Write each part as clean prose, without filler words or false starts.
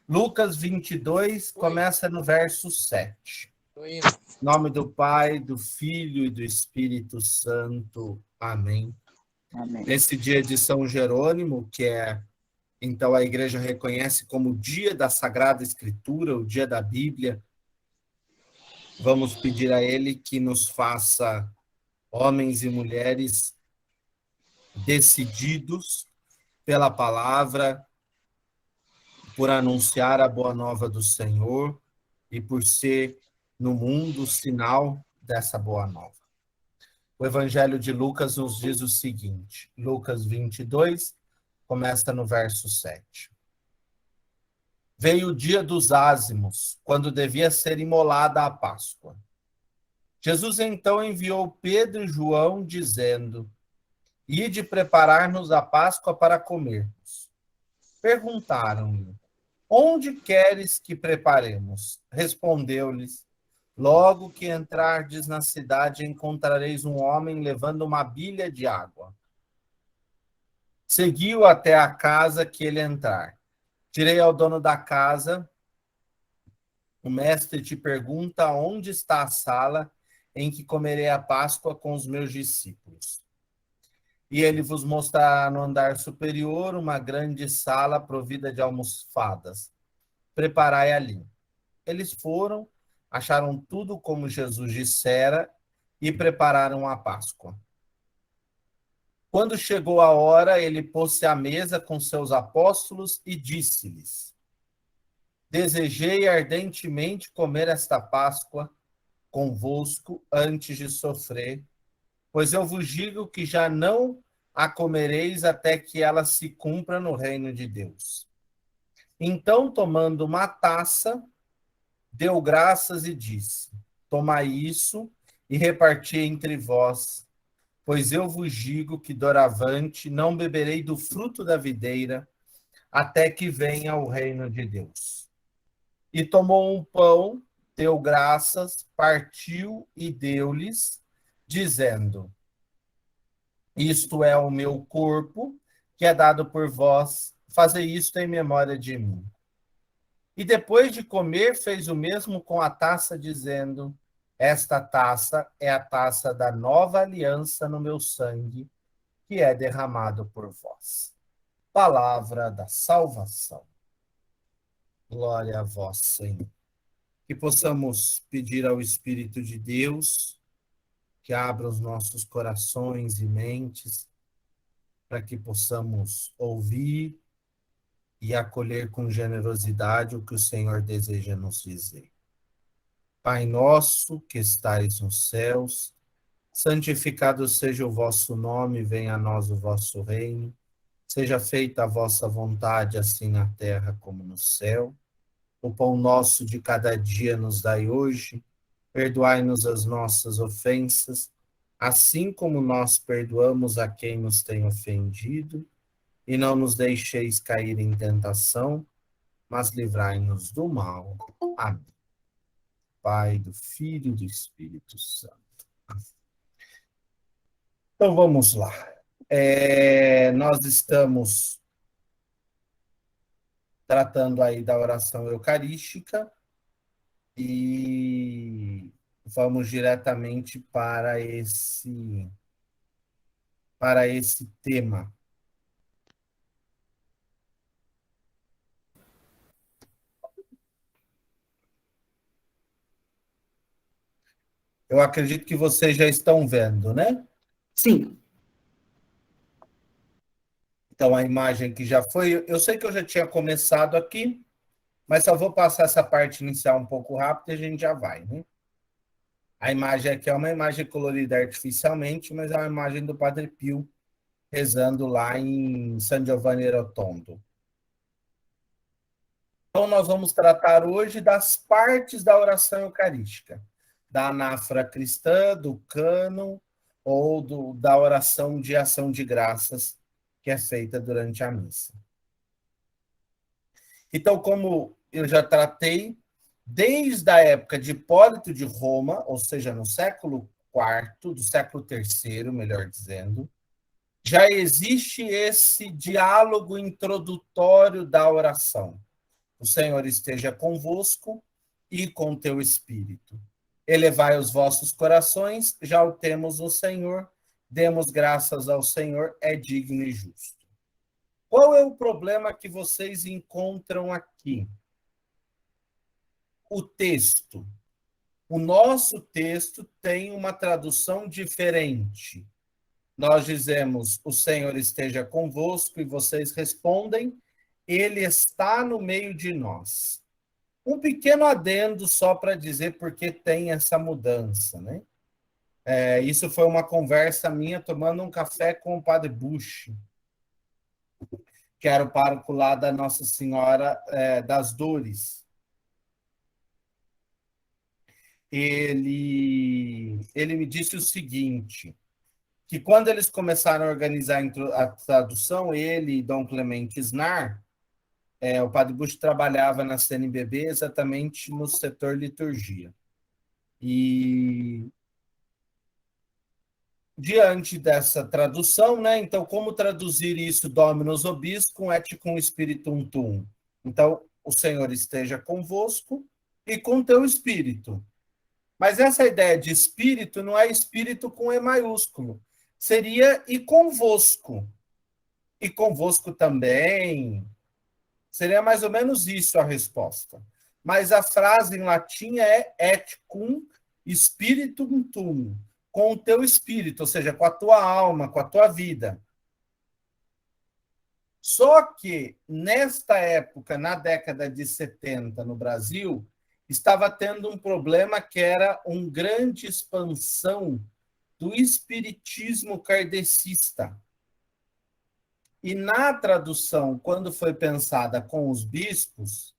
Lucas 22, começa no verso 7. Em nome do Pai, do Filho e do Espírito Santo. Amém. Amém. Nesse dia de São Jerônimo, que então a igreja reconhece como o dia da Sagrada Escritura, o dia da Bíblia, vamos pedir a ele que nos faça homens e mulheres decididos pela palavra, por anunciar a boa nova do Senhor e por ser no mundo o sinal dessa boa nova. O Evangelho de Lucas nos diz o seguinte, Lucas 22, começa no verso 7. Veio o dia dos ázimos, quando devia ser imolada a Páscoa. Jesus então enviou Pedro e João, dizendo: Ide preparar-nos a Páscoa para comermos. Perguntaram-lhe: Onde queres que preparemos? Respondeu-lhes: Logo que entrardes na cidade, encontrareis um homem levando uma bilha de água. Segui-o até a casa que ele entrar. Direi ao dono da casa: O mestre te pergunta onde está a sala em que comerei a Páscoa com os meus discípulos. E ele vos mostrará no andar superior uma grande sala provida de almofadas. Preparai ali. Eles foram, acharam tudo como Jesus dissera e prepararam a Páscoa. Quando chegou a hora, ele pôs-se à mesa com seus apóstolos e disse-lhes: Desejei ardentemente comer esta Páscoa convosco antes de sofrer, pois eu vos digo que já não a comereis até que ela se cumpra no reino de Deus. Então, tomando uma taça, deu graças e disse: Tomai isso e reparti entre vós, pois eu vos digo que doravante não beberei do fruto da videira até que venha o reino de Deus. E tomou um pão, deu graças, partiu e deu-lhes, dizendo: Isto é o meu corpo, que é dado por vós, fazei isto em memória de mim. E depois de comer, fez o mesmo com a taça, dizendo: Esta taça é a taça da nova aliança no meu sangue, que é derramado por vós. Palavra da salvação. Glória a vós, Senhor. Que possamos pedir ao Espírito de Deus que abra os nossos corações e mentes para que possamos ouvir e acolher com generosidade o que o Senhor deseja nos dizer. Pai nosso, que estais nos céus, santificado seja o vosso nome, venha a nós o vosso reino, seja feita a vossa vontade, assim na terra como no céu. O pão nosso de cada dia nos dai hoje, perdoai-nos as nossas ofensas, assim como nós perdoamos a quem nos tem ofendido, e não nos deixeis cair em tentação, mas livrai-nos do mal. Amém. Pai, do Filho e do Espírito Santo. Então vamos lá. Nós estamos tratando aí da oração eucarística e vamos diretamente para esse tema. Eu acredito que vocês já estão vendo, né? Sim. Então, a imagem que já foi... Eu sei que eu já tinha começado aqui, mas só vou passar essa parte inicial um pouco rápido e a gente já vai, né? A imagem aqui é uma imagem colorida artificialmente, mas é uma imagem do Padre Pio rezando lá em San Giovanni Rotondo. Então, nós vamos tratar hoje das partes da oração eucarística, da anáfora cristã, do cânon ou da oração de ação de graças que é feita durante a missa. Então, como eu já tratei, desde a época de Hipólito de Roma, ou seja, no século IV, do século III, melhor dizendo, já existe esse diálogo introdutório da oração. O Senhor esteja convosco e com teu espírito. Elevai os vossos corações, já o temos no Senhor. Demos graças ao Senhor, é digno e justo. Qual é o problema que vocês encontram aqui? O texto. O nosso texto tem uma tradução diferente. Nós dizemos, o Senhor esteja convosco, e vocês respondem, ele está no meio de nós. Um pequeno adendo só para dizer por que tem essa mudança, né? Isso foi uma conversa minha tomando um café com o padre Bush, que era o pároco lá da Nossa Senhora das Dores. Ele me disse o seguinte, que quando eles começaram a organizar a tradução, ele e Dom Clemente Snar, o padre Bush trabalhava na CNBB exatamente no setor liturgia. E diante dessa tradução, né? Então, como traduzir isso Dominus Vobiscum et cum spiritum tuum? Então, o Senhor esteja convosco e com teu espírito. Mas essa ideia de espírito não é espírito com E maiúsculo. Seria e convosco. E convosco também. Seria mais ou menos isso a resposta. Mas a frase em latim é et cum spiritum tuum, com o teu espírito, ou seja, com a tua alma, com a tua vida. Só que, nesta época, na década de 70, no Brasil, estava tendo um problema que era uma grande expansão do espiritismo kardecista. E na tradução, quando foi pensada com os bispos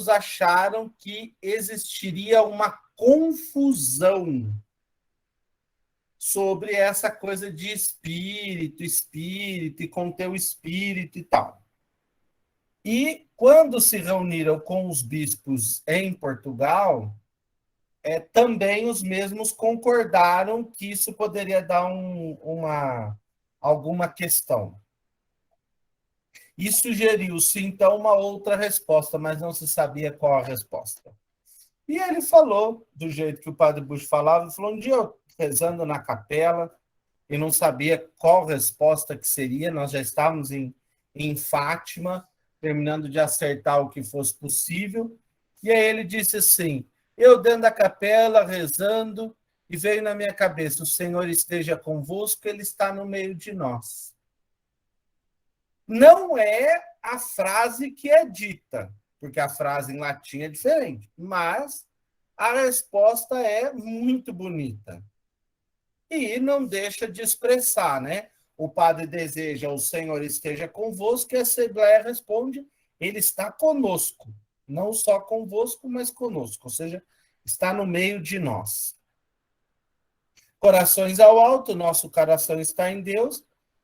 acharam que existiria uma confusão sobre essa coisa de espírito e com teu espírito e tal. E quando se reuniram com os bispos em Portugal, também os mesmos concordaram que isso poderia dar alguma questão. E sugeriu-se, então, uma outra resposta, mas não se sabia qual a resposta. E ele falou, do jeito que o padre Bush falava, falou, um dia eu rezando na capela, e não sabia qual resposta que seria, nós já estávamos em Fátima, terminando de acertar o que fosse possível, e aí ele disse assim, eu dentro da capela, rezando, e veio na minha cabeça, o Senhor esteja convosco, ele está no meio de nós. Não é a frase que é dita, porque a frase em latim é diferente, mas a resposta é muito bonita. E não deixa de expressar, né? O padre deseja, o Senhor esteja convosco, e a Assembleia responde, ele está conosco. Não só convosco, mas conosco, ou seja, está no meio de nós. Corações ao alto, nosso coração está em Deus,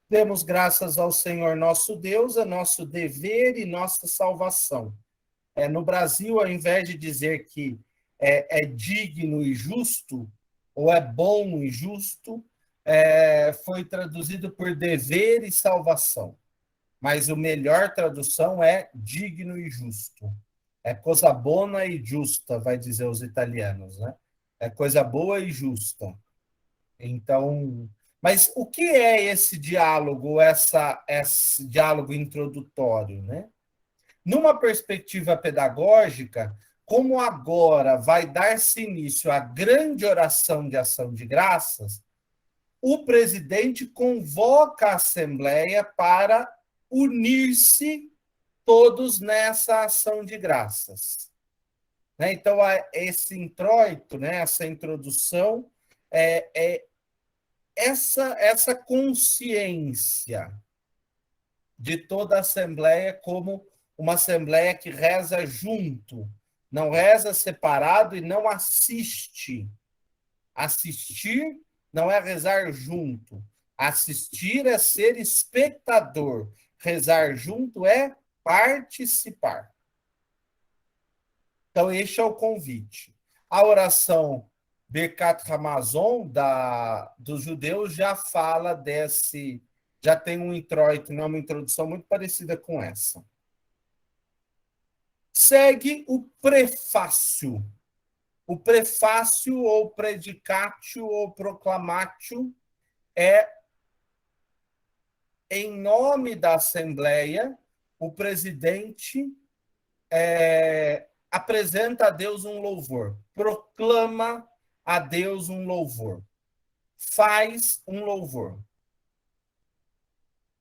demos graças ao Senhor nosso Deus, é nosso dever e nossa salvação. No Brasil, ao invés de dizer que é digno e justo, ou é bom e justo, foi traduzido por dever e salvação. Mas a melhor tradução é digno e justo. É coisa boa e justa, vai dizer os italianos, né? É coisa boa e justa. Então, mas o que é esse diálogo, esse diálogo introdutório, né? Numa perspectiva pedagógica, como agora vai dar-se início à grande oração de ação de graças, o presidente convoca a Assembleia para unir-se todos nessa ação de graças. Então, esse introito, essa introdução, essa consciência de toda a Assembleia como uma Assembleia que reza junto, não reza separado e não assiste. Assistir não é rezar junto. Assistir é ser espectador. Rezar junto é participar. Então, este é o convite. A oração Birkat Hamazon dos judeus já fala já tem um introito, uma introdução muito parecida com essa. Segue o prefácio. O prefácio, ou predicatio, ou proclamatio, é, em nome da Assembleia, o presidente apresenta a Deus um louvor, proclama a Deus um louvor, faz um louvor.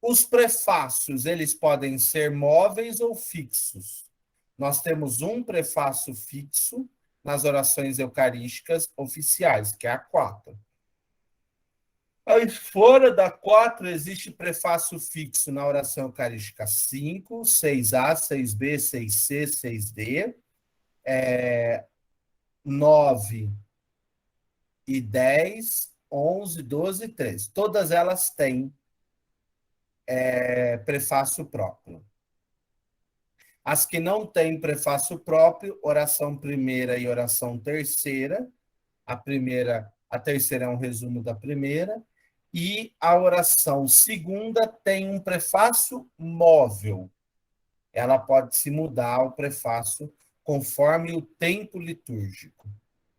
Os prefácios, eles podem ser móveis ou fixos. Nós temos um prefácio fixo nas orações eucarísticas oficiais, que é a 4. Aí, fora da 4, existe prefácio fixo na oração eucarística 5, 6A, 6B, 6C, 6D, 9 e 10, 11, 12 e 13. Todas elas têm prefácio próprio. As que não têm prefácio próprio, oração primeira e oração terceira. A terceira é um resumo da primeira, e a oração segunda tem um prefácio móvel. Ela pode se mudar o prefácio conforme o tempo litúrgico.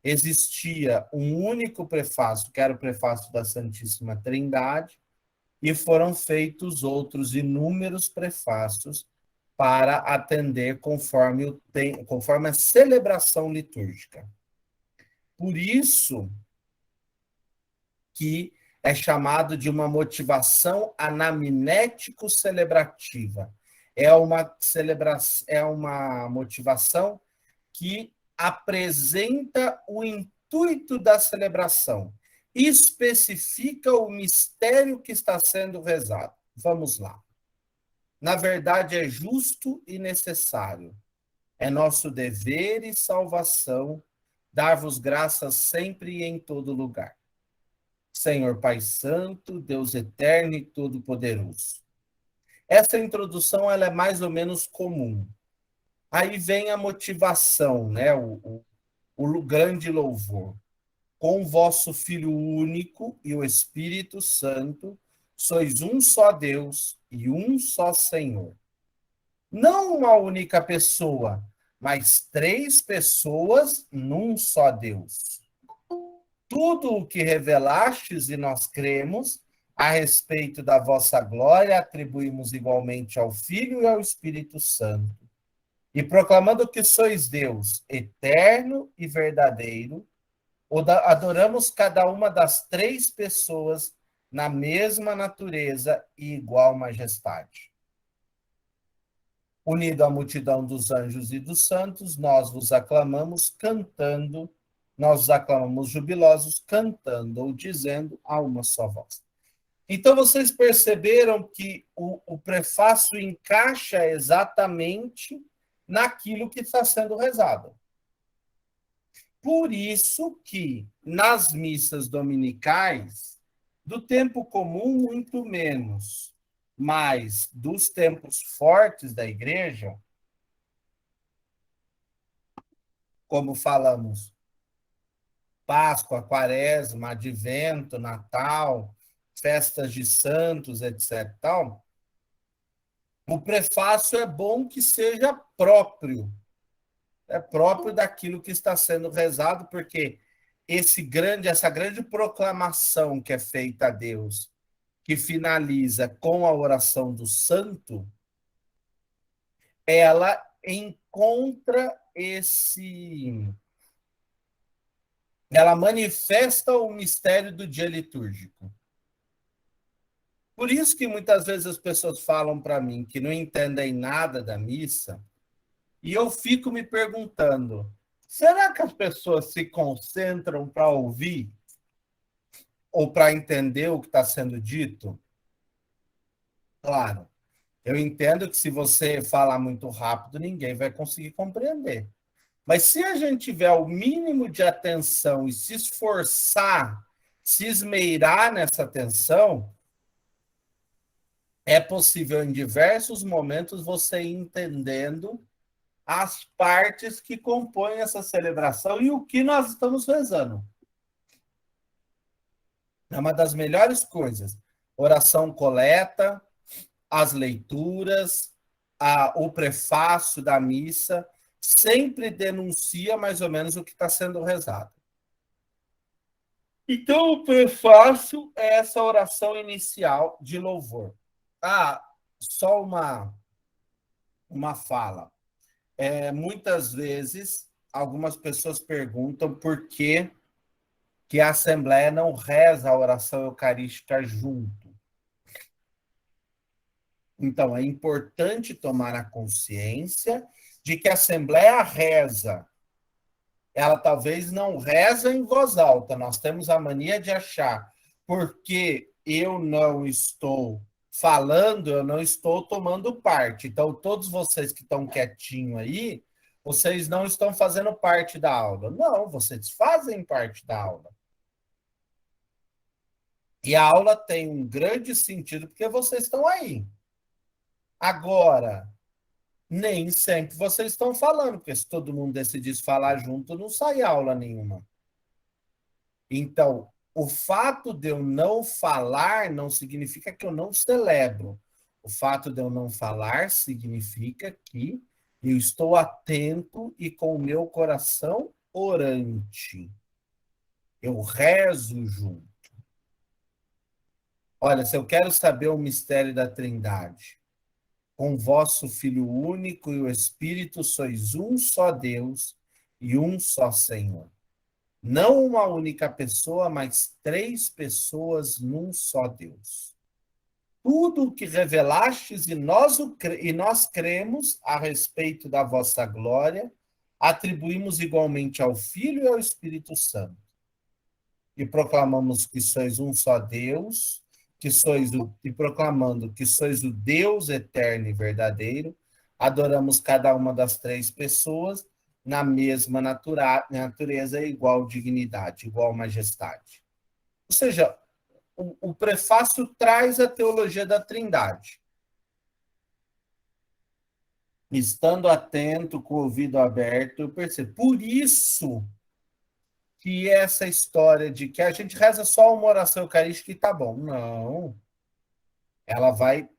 Existia um único prefácio, que era o prefácio da Santíssima Trindade, e foram feitos outros inúmeros prefácios para atender conforme a celebração litúrgica. Por isso que é chamado de uma motivação anamnético-celebrativa. É uma motivação que apresenta o intuito da celebração, especifica o mistério que está sendo rezado. Vamos lá. Na verdade, é justo e necessário. É nosso dever e salvação dar-vos graças sempre e em todo lugar. Senhor Pai Santo, Deus eterno e todo-poderoso. Essa introdução ela é mais ou menos comum. Aí vem a motivação, né? O grande louvor. Com o vosso Filho único e o Espírito Santo, sois um só Deus e um só Senhor. Não uma única pessoa, mas 3 pessoas num só Deus. Tudo o que revelastes e nós cremos, a respeito da vossa glória, atribuímos igualmente ao Filho e ao Espírito Santo. E proclamando que sois Deus, eterno e verdadeiro, adoramos cada uma das 3 pessoas na mesma natureza e igual majestade. Unido à multidão dos anjos e dos santos, nós vos aclamamos cantando, nós os aclamamos jubilosos cantando ou dizendo a uma só voz. Então, vocês perceberam que o prefácio encaixa exatamente naquilo que está sendo rezado. Por isso que, nas missas dominicais, do tempo comum, muito menos, mas dos tempos fortes da igreja, como falamos, Páscoa, Quaresma, Advento, Natal, festas de santos, etc. Tal, o prefácio é bom que seja próprio. É próprio daquilo que está sendo rezado, porque essa grande proclamação que é feita a Deus, que finaliza com a oração do santo, ela encontra ela manifesta o mistério do dia litúrgico. Por isso que muitas vezes as pessoas falam para mim que não entendem nada da missa, e eu fico me perguntando, será que as pessoas se concentram para ouvir ou para entender o que está sendo dito? Claro, eu entendo que se você falar muito rápido, ninguém vai conseguir compreender. Mas se a gente tiver o mínimo de atenção e se esforçar, se esmeirar nessa atenção, é possível em diversos momentos você ir entendendo as partes que compõem essa celebração e o que nós estamos rezando. É uma das melhores coisas. Oração coleta, as leituras, o prefácio da missa, sempre denuncia mais ou menos o que está sendo rezado. Então, o prefácio é essa oração inicial de louvor. Ah, só uma fala. Muitas vezes, algumas pessoas perguntam por que a Assembleia não reza a oração eucarística junto. Então, é importante tomar a consciência de que a Assembleia reza. Ela talvez não reza em voz alta. Nós temos a mania de achar, porque eu não estou falando, eu não estou tomando parte. Então, todos vocês que estão quietinho aí, vocês não estão fazendo parte da aula. Não, vocês fazem parte da aula. E a aula tem um grande sentido porque vocês estão aí. Agora, nem sempre vocês estão falando, porque se todo mundo decidisse falar junto, não sai aula nenhuma. Então, o fato de eu não falar não significa que eu não celebro. O fato de eu não falar significa que eu estou atento e com o meu coração orante. Eu rezo junto. Olha, se eu quero saber o mistério da Trindade, com vosso Filho único e o Espírito sois um só Deus e um só Senhor. Não uma única pessoa, mas três pessoas num só Deus. Tudo o que revelastes e nós cremos a respeito da vossa glória, atribuímos igualmente ao Filho e ao Espírito Santo. E proclamamos que sois um só Deus, e proclamando que sois o Deus eterno e verdadeiro, adoramos cada uma das três pessoas na mesma natureza e igual dignidade, igual majestade. Ou seja, o prefácio traz a teologia da Trindade. Estando atento, com o ouvido aberto, eu percebo. Por isso que essa história de que a gente reza só uma oração eucarística e tá bom. Não. Ela vai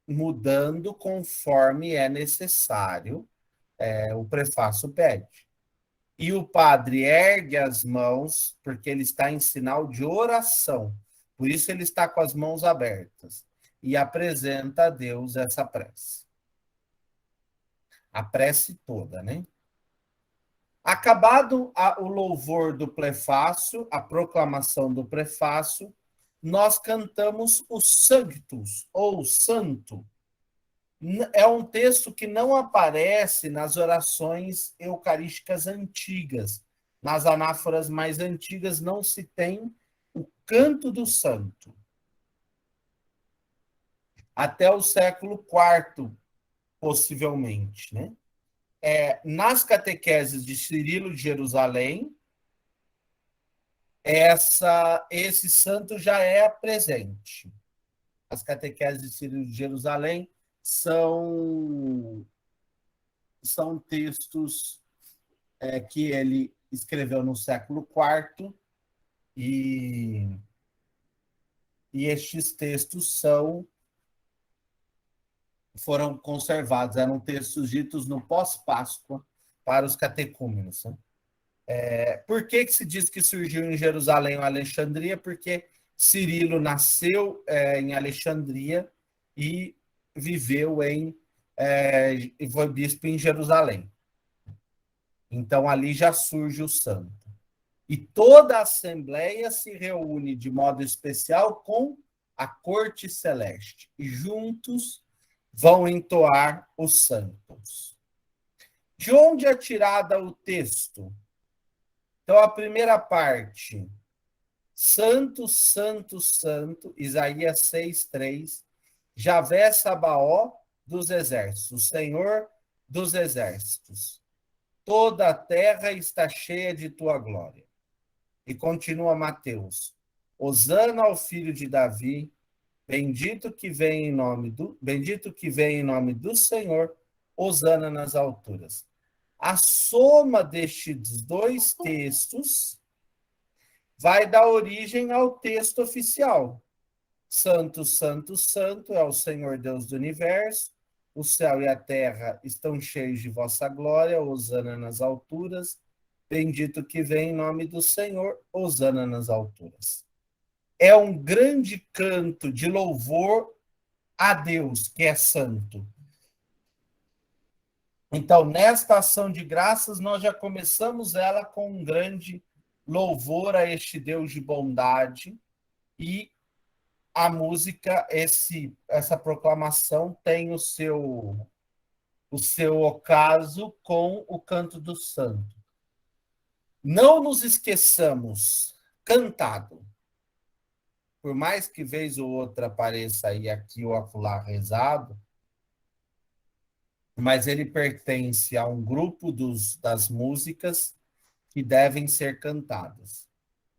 mudando conforme é necessário, o prefácio pede. E o padre ergue as mãos, porque ele está em sinal de oração. Por isso ele está com as mãos abertas. E apresenta a Deus essa prece. A prece toda, né? Acabado o louvor do prefácio, a proclamação do prefácio, nós cantamos o Sanctus, ou Santo. É um texto que não aparece nas orações eucarísticas antigas. Nas anáforas mais antigas não se tem o canto do santo. Até o século IV, possivelmente, né? Nas catequeses de Cirilo de Jerusalém, esse santo já é presente. As catequeses de Cirilo de Jerusalém são textos que ele escreveu no século IV e estes textos foram conservados, eram textos ditos no pós-Páscoa para os catecúmenos. Né? Por que se diz que surgiu em Jerusalém ou Alexandria? Porque Cirilo nasceu em Alexandria e viveu e foi bispo em Jerusalém. Então ali já surge o santo. E toda a Assembleia se reúne de modo especial com a corte celeste. E juntos vão entoar os santos. De onde é tirada o texto? Então, a primeira parte, Santo, Santo, Santo, Isaías 6:3, Javé Sabaó dos exércitos, o Senhor dos exércitos. Toda a terra está cheia de tua glória. E continua Mateus, Hosana ao filho de Davi, bendito que vem em nome do Senhor, hosana nas alturas. A soma destes dois textos vai dar origem ao texto oficial. Santo, Santo, Santo é o Senhor Deus do universo, o céu e a terra estão cheios de vossa glória, hosana nas alturas, bendito que vem em nome do Senhor, hosana nas alturas. É um grande canto de louvor a Deus, que é santo. Então, nesta ação de graças, nós já começamos ela com um grande louvor a este Deus de bondade, e a música, essa proclamação tem o seu ocaso com o canto do santo. Não nos esqueçamos, cantado, por mais que vez ou outra apareça aí aqui ou acolá rezado, mas ele pertence a um grupo das músicas que devem ser cantadas.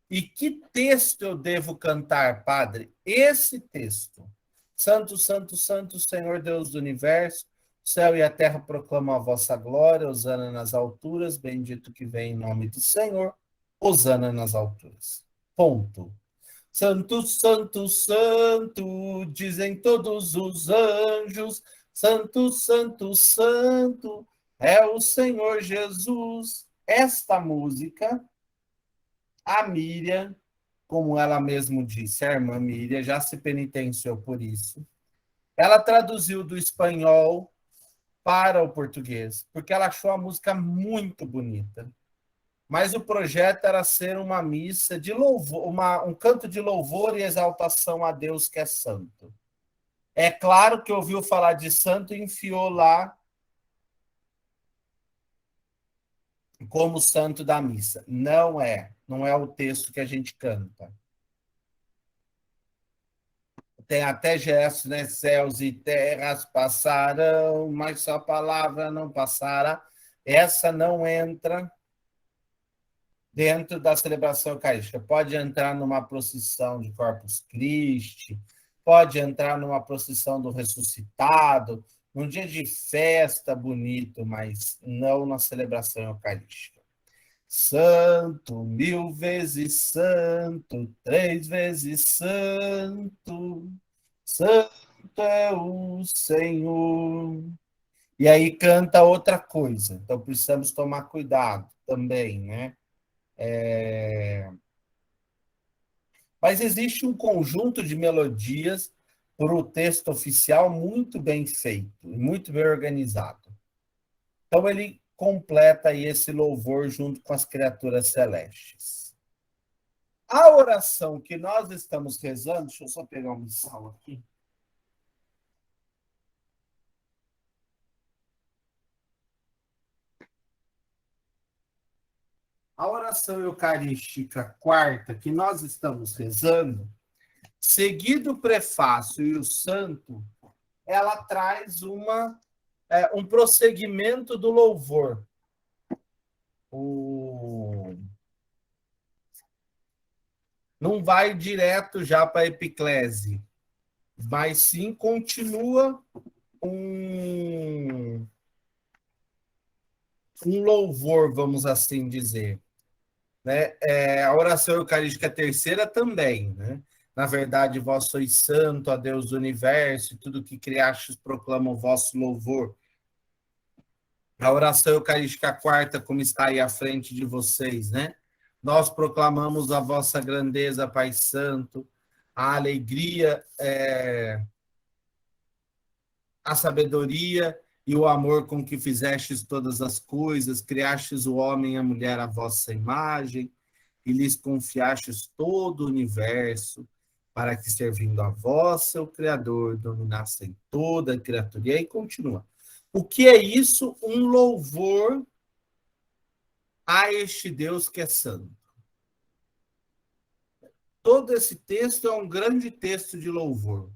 E que texto eu devo cantar, Padre? Esse texto. Santo, santo, santo, Senhor Deus do universo, o céu e a terra proclamam a vossa glória, hosana nas alturas, bendito que vem em nome do Senhor, hosana nas alturas. Ponto. Santo, santo, santo, dizem todos os anjos, santo, santo, santo, é o Senhor Jesus. Esta música, a Miriam, como ela mesmo disse, a irmã Miriam já se penitenciou por isso. Ela traduziu do espanhol para o português, porque ela achou a música muito bonita. Mas o projeto era ser uma missa de louvor, um canto de louvor e exaltação a Deus que é santo. É claro que ouviu falar de santo e enfiou lá como santo da missa. Não é o texto que a gente canta. Tem até gestos, né? Céus e terras passarão, mas sua palavra não passará. Essa não entra dentro da celebração eucarística. Pode entrar numa procissão de Corpus Christi, pode entrar numa procissão do ressuscitado, num dia de festa bonito, mas não na celebração eucarística. Santo, 1000 vezes santo, 3 vezes santo, santo é o Senhor. E aí canta outra coisa, então precisamos tomar cuidado também, né? Mas existe um conjunto de melodias para o texto oficial muito bem feito, muito bem organizado. Então ele completa aí esse louvor junto com as criaturas celestes. A oração que nós estamos rezando, deixa eu só pegar um missal aqui. A oração eucarística quarta que nós estamos rezando, seguido o prefácio e o santo, ela traz um prosseguimento do louvor. Não vai direto já para a epiclese, mas sim continua um louvor, vamos assim dizer. Né? A oração eucarística terceira também, né? Na verdade, vós sois santo, a Deus do universo, e tudo que criastes proclama o vosso louvor. A oração eucarística quarta, como está aí à frente de vocês, né? Nós proclamamos a vossa grandeza, Pai Santo, a alegria, a sabedoria e o amor com que fizestes todas as coisas, criastes o homem e a mulher à vossa imagem, e lhes confiastes todo o universo, para que, servindo a vós, seu Criador, dominassem toda a criatura. E aí continua. O que é isso? Um louvor a este Deus que é santo. Todo esse texto é um grande texto de louvor.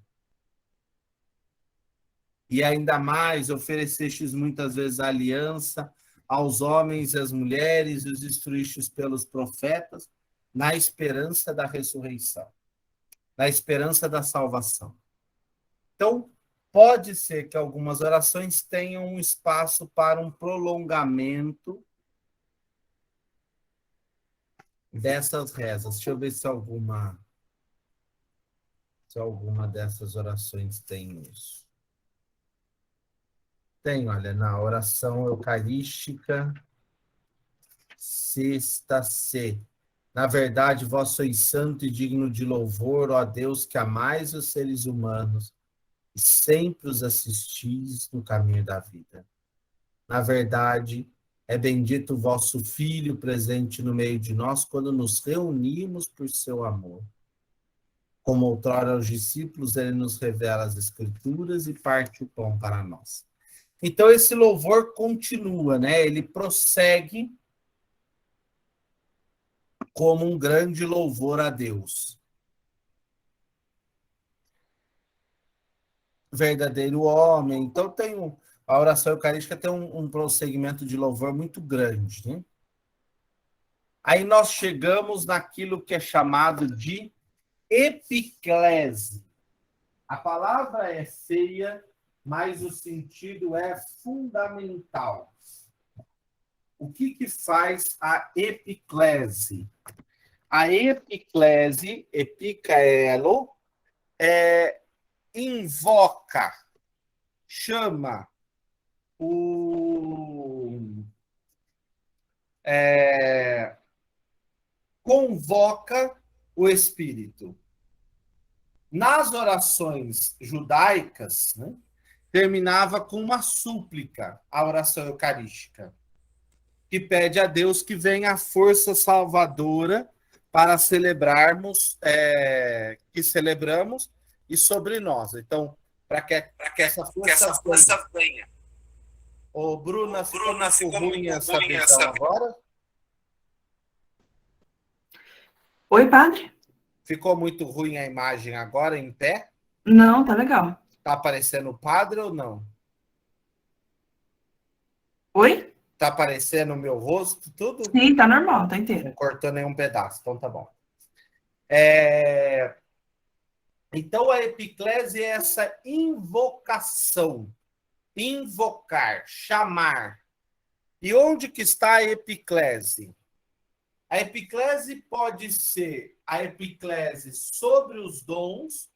E ainda mais, oferecestes muitas vezes a aliança aos homens e às mulheres, e os instruístes pelos profetas, na esperança da ressurreição, na esperança da salvação. Então, pode ser que algumas orações tenham um espaço para um prolongamento dessas rezas. Deixa eu ver se alguma dessas orações tem isso. Tem, olha, na oração eucarística, sexta C. Na verdade, vós sois santo e digno de louvor, ó Deus, que amais os seres humanos e sempre os assistis no caminho da vida. Na verdade, é bendito o vosso Filho presente no meio de nós quando nos reunimos por seu amor. Como outrora aos discípulos, ele nos revela as Escrituras e parte o pão para nós. Então, esse louvor continua, né? Ele prossegue como um grande louvor a Deus. Verdadeiro homem. Então, a oração eucarística tem um prosseguimento de louvor muito grande, né? Aí nós chegamos naquilo que é chamado de epiclese. A palavra é feia, mas o sentido é fundamental. O que faz a epiclese? A epiclese, epicaelo, invoca, chama convoca o Espírito. Nas orações judaicas, né, terminava com uma súplica, a oração eucarística, que pede a Deus que venha a força salvadora para celebrarmos, que celebramos, e sobre nós. Então, para que essa força venha. Ô, Bruna, ficou muito ruim essa visão agora? Oi, padre? Ficou muito ruim a imagem agora, em pé? Não, tá legal. Tá aparecendo o padre ou não? Oi? Tá aparecendo o meu rosto, tudo? Sim, tá normal, tá inteiro. Não cortou nenhum pedaço, então tá bom. Então, a epiclese é essa invocação. Invocar, chamar. E onde que está a epiclese? A epiclese pode ser a epiclese sobre os dons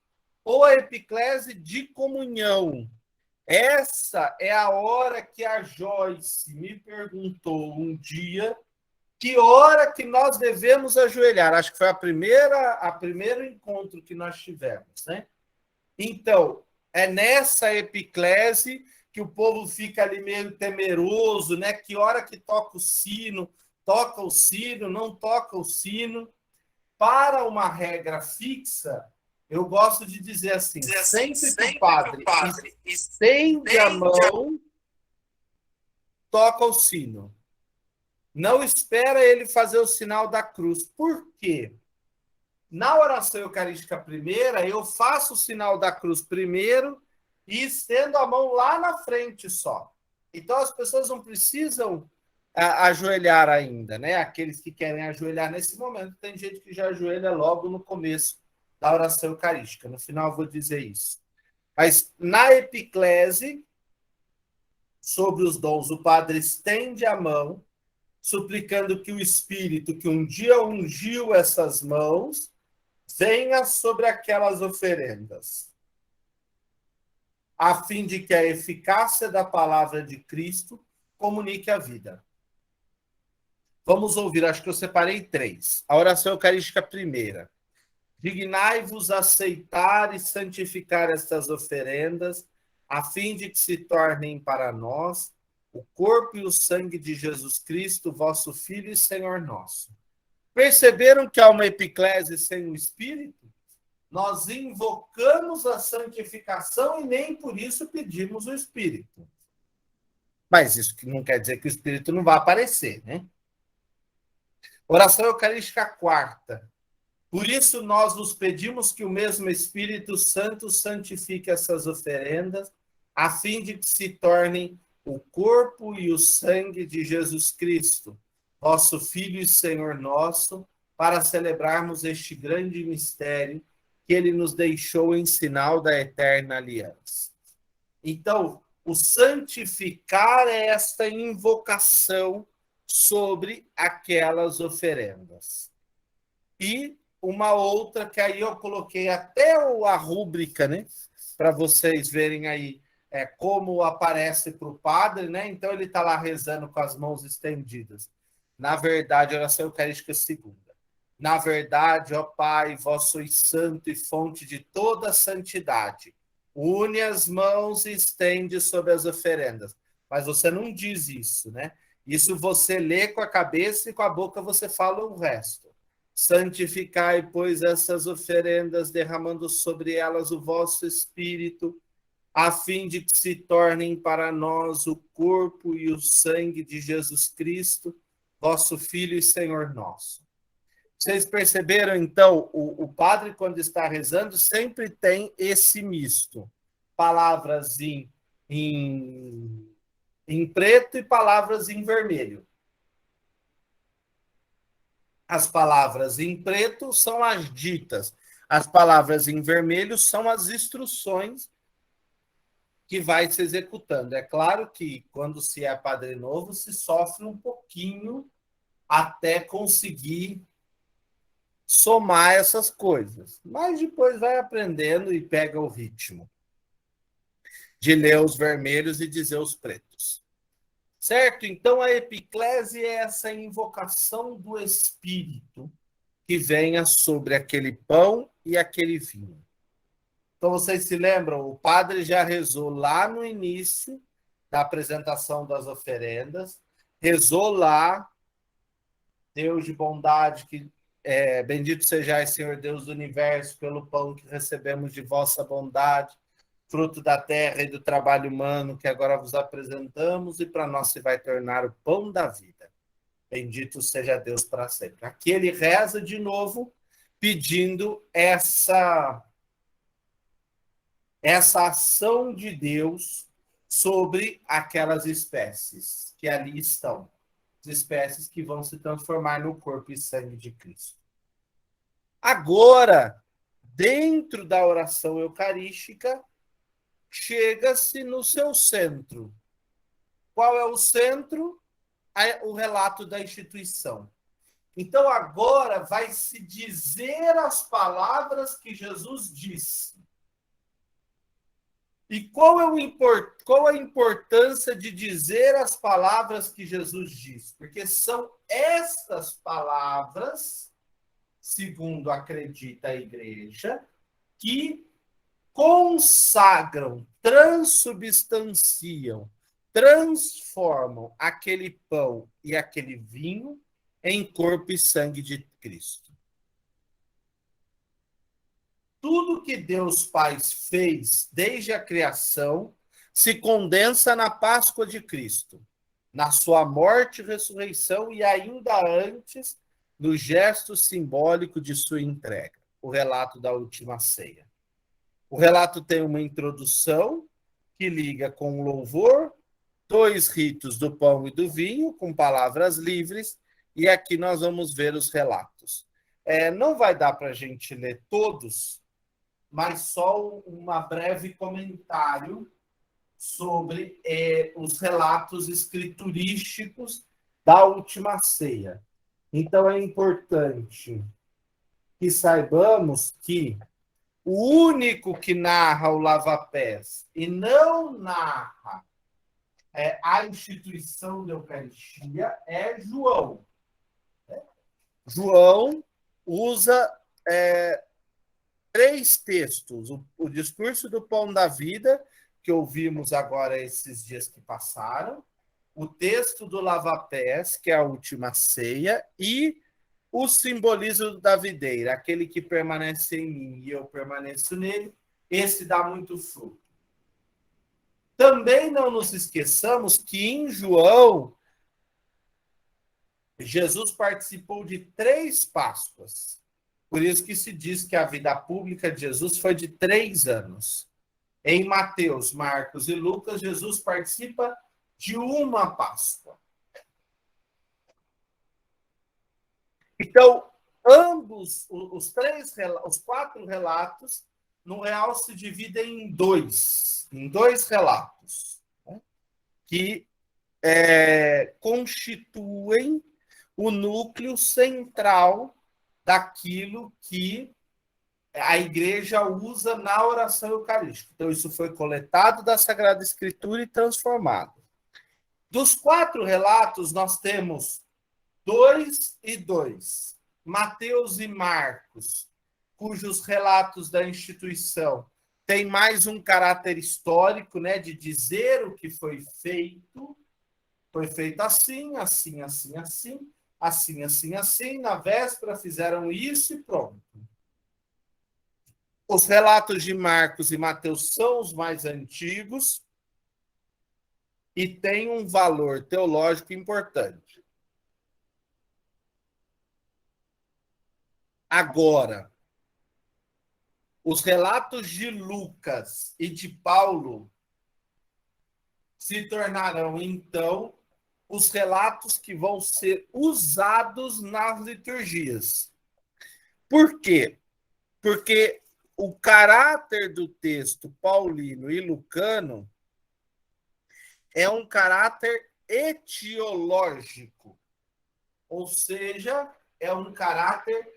ou a epiclese de comunhão. Essa é a hora que a Joyce me perguntou um dia que hora que nós devemos ajoelhar. Acho que foi a primeiro encontro que nós tivemos, né? Então, é nessa epiclese que o povo fica ali meio temeroso, né? Que hora que toca o sino, não toca o sino. Para uma regra fixa, eu gosto de dizer assim, sempre que o padre estende a mão, toca o sino. Não espera ele fazer o sinal da cruz. Por quê? Na oração eucarística primeira, eu faço o sinal da cruz primeiro e estendo a mão lá na frente só. Então, as pessoas não precisam ajoelhar ainda, né? Aqueles que querem ajoelhar nesse momento, tem gente que já ajoelha logo no começo da oração eucarística. No final, eu vou dizer isso. Mas na epiclese, sobre os dons, o padre estende a mão, suplicando que o Espírito, que um dia ungiu essas mãos, venha sobre aquelas oferendas, a fim de que a eficácia da palavra de Cristo comunique a vida. Vamos ouvir, acho que eu separei 3. A oração eucarística primeira. Dignai-vos aceitar e santificar estas oferendas, a fim de que se tornem para nós o corpo e o sangue de Jesus Cristo, vosso Filho e Senhor nosso. Perceberam que há uma epiclese sem o Espírito? Nós invocamos a santificação e nem por isso pedimos o Espírito. Mas isso não quer dizer que o Espírito não vai aparecer, né? Oração Eucarística quarta. Por isso nós vos pedimos que o mesmo Espírito Santo santifique essas oferendas, a fim de que se tornem o corpo e o sangue de Jesus Cristo, vosso Filho e Senhor nosso, para celebrarmos este grande mistério que ele nos deixou em sinal da eterna aliança. Então, o santificar é esta invocação sobre aquelas oferendas. E uma outra que aí eu coloquei até a rúbrica, né? Para vocês verem aí como aparece para o padre, né? Então ele está lá rezando com as mãos estendidas. Na verdade, oração eucarística segunda. Na verdade, ó Pai, vós sois santo e fonte de toda santidade. Une as mãos e estende sobre as oferendas. Mas você não diz isso, né? Isso você lê com a cabeça e com a boca você fala o resto. Santificai, pois, essas oferendas, derramando sobre elas o vosso Espírito, a fim de que se tornem para nós o corpo e o sangue de Jesus Cristo, vosso Filho e Senhor nosso. Vocês perceberam, então, o padre, quando está rezando, sempre tem esse misto. Palavras em preto e palavras em vermelho. As palavras em preto são as ditas. As palavras em vermelho são as instruções que vai se executando. É claro que, quando se é padre novo, se sofre um pouquinho até conseguir somar essas coisas. Mas depois vai aprendendo e pega o ritmo de ler os vermelhos e dizer os pretos. Certo? Então, a epiclese é essa invocação do Espírito que venha sobre aquele pão e aquele vinho. Então, vocês se lembram? O padre já rezou lá no início da apresentação das oferendas, rezou lá, Deus de bondade, que bendito sejais, Senhor Deus do universo, pelo pão que recebemos de vossa bondade, fruto da terra e do trabalho humano que agora vos apresentamos, e para nós se vai tornar o pão da vida. Bendito seja Deus para sempre. Aqui ele reza de novo, pedindo essa ação de Deus sobre aquelas espécies que ali estão. As espécies que vão se transformar no corpo e sangue de Cristo. Agora, dentro da oração eucarística, chega-se no seu centro. Qual é o centro? O relato da instituição. Então, agora vai se dizer as palavras que Jesus disse. E qual a importância de dizer as palavras que Jesus disse? Porque são estas palavras, segundo acredita a igreja, que consagram, transubstanciam, transformam aquele pão e aquele vinho em corpo e sangue de Cristo. Tudo que Deus Pai fez desde a criação se condensa na Páscoa de Cristo, na sua morte e ressurreição e ainda antes no gesto simbólico de sua entrega, o relato da última ceia. O relato tem uma introdução que liga com o louvor, 2 ritos do pão e do vinho, com palavras livres, e aqui nós vamos ver os relatos. Não vai dar para a gente ler todos, mas só uma breve comentário sobre os relatos escriturísticos da última ceia. Então, é importante que saibamos que o único que narra o lava-pés e não narra a instituição da Eucaristia é João. João usa 3 textos. O discurso do pão da vida, que ouvimos agora esses dias que passaram, o texto do lava-pés, que é a última ceia, e o simbolismo da videira, aquele que permanece em mim e eu permaneço nele, esse dá muito fruto. Também não nos esqueçamos que em João, Jesus participou de 3 Páscoas. Por isso que se diz que a vida pública de Jesus foi de 3 anos. Em Mateus, Marcos e Lucas, Jesus participa de uma Páscoa. Então, ambos, os 4 relatos, no real se dividem em 2 relatos, né, que constituem o núcleo central daquilo que a igreja usa na oração eucarística. Então, isso foi coletado da Sagrada Escritura e transformado. Dos 4 relatos, nós temos 2 e 2. Mateus e Marcos, cujos relatos da instituição têm mais um caráter histórico, né, de dizer o que foi feito. Foi feito assim, assim, assim, assim, assim, assim, assim. Na véspera fizeram isso e pronto. Os relatos de Marcos e Mateus são os mais antigos e têm um valor teológico importante. Agora, os relatos de Lucas e de Paulo se tornarão, então, os relatos que vão ser usados nas liturgias. Por quê? Porque o caráter do texto paulino e lucano é um caráter etiológico, ou seja, é um caráter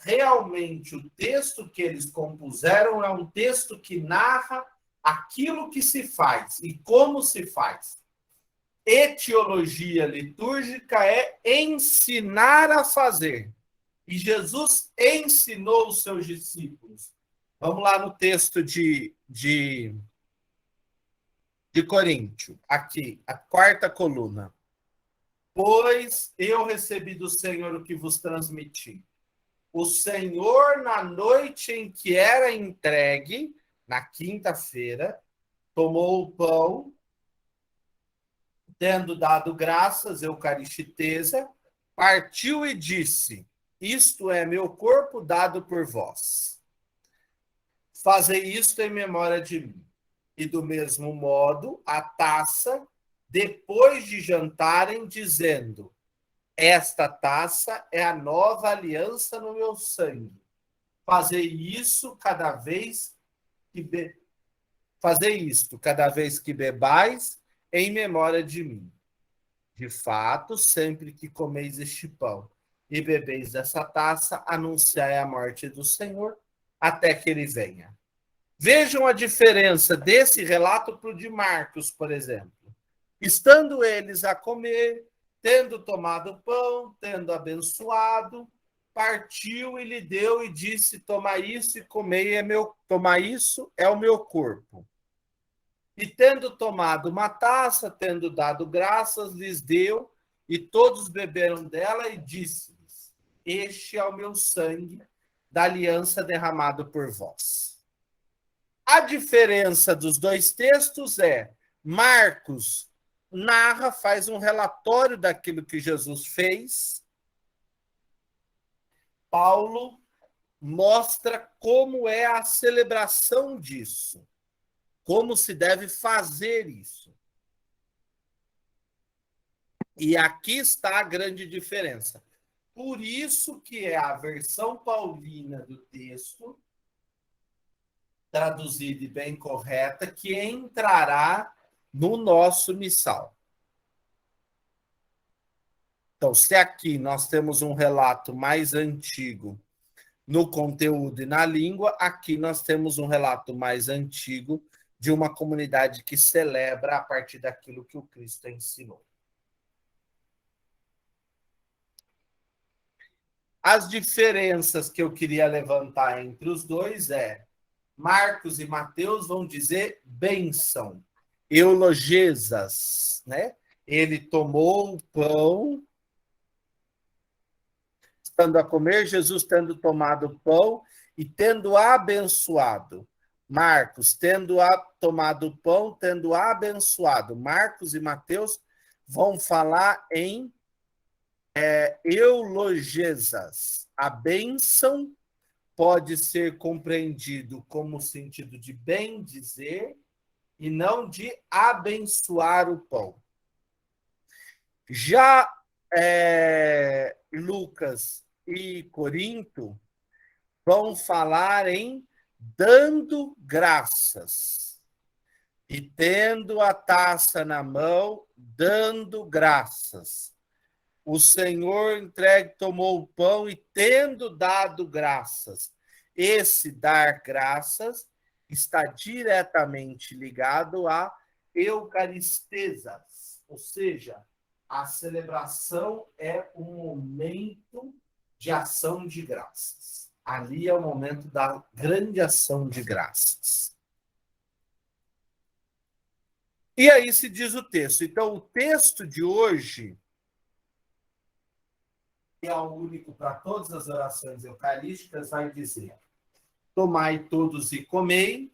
realmente o texto que eles compuseram é um texto que narra aquilo que se faz e como se faz. Etiologia litúrgica é ensinar a fazer. E Jesus ensinou os seus discípulos. Vamos lá no texto de Coríntio, aqui, a 4ª coluna. Pois eu recebi do Senhor o que vos transmiti. O Senhor, na noite em que era entregue, na quinta-feira, tomou o pão, tendo dado graças, eucaristesa, partiu e disse: isto é meu corpo dado por vós. Fazei isto em memória de mim. E do mesmo modo, a taça, depois de jantarem, dizendo: esta taça é a nova aliança no meu sangue. Fazei isso cada vez que Fazei isto cada vez que bebais em memória de mim. De fato, sempre que comeis este pão e bebeis dessa taça, anunciai a morte do Senhor até que ele venha. Vejam a diferença desse relato para o de Marcos, por exemplo. Estando eles a comer, tendo tomado o pão, tendo abençoado, partiu e lhe deu e disse: toma isso e comei, toma isso, é o meu corpo. E tendo tomado uma taça, tendo dado graças, lhes deu, e todos beberam dela, e disse-lhes: este é o meu sangue da aliança derramado por vós. A diferença dos dois textos é: Marcos narra, faz um relatório daquilo que Jesus fez. Paulo mostra como é a celebração disso, como se deve fazer isso. E aqui está a grande diferença. Por isso que é a versão paulina do texto, traduzida e bem correta, que entrará no nosso missal. Então, se aqui nós temos um relato mais antigo no conteúdo e na língua, aqui nós temos um relato mais antigo de uma comunidade que celebra a partir daquilo que o Cristo ensinou. As diferenças que eu queria levantar entre os dois é: Marcos e Mateus vão dizer bênção, eulogesas, né? Ele tomou o pão, estando a comer, Jesus tendo tomado o pão e tendo abençoado. Marcos, tendo tomado o pão, tendo abençoado. Marcos e Mateus vão falar em eulogesas. A bênção pode ser compreendido como sentido de bem dizer e não de abençoar o pão. Já Lucas e Corinto vão falar em dando graças. E tendo a taça na mão, dando graças. O Senhor entregue, tomou o pão e tendo dado graças. esse dar graças está diretamente ligado a eucaristesas, ou seja, a celebração é um momento de ação de graças. Ali é o momento da grande ação de graças. E aí se diz o texto. Então, o texto de hoje que é o único para todas as orações eucarísticas, vai dizer: tomai todos e comei,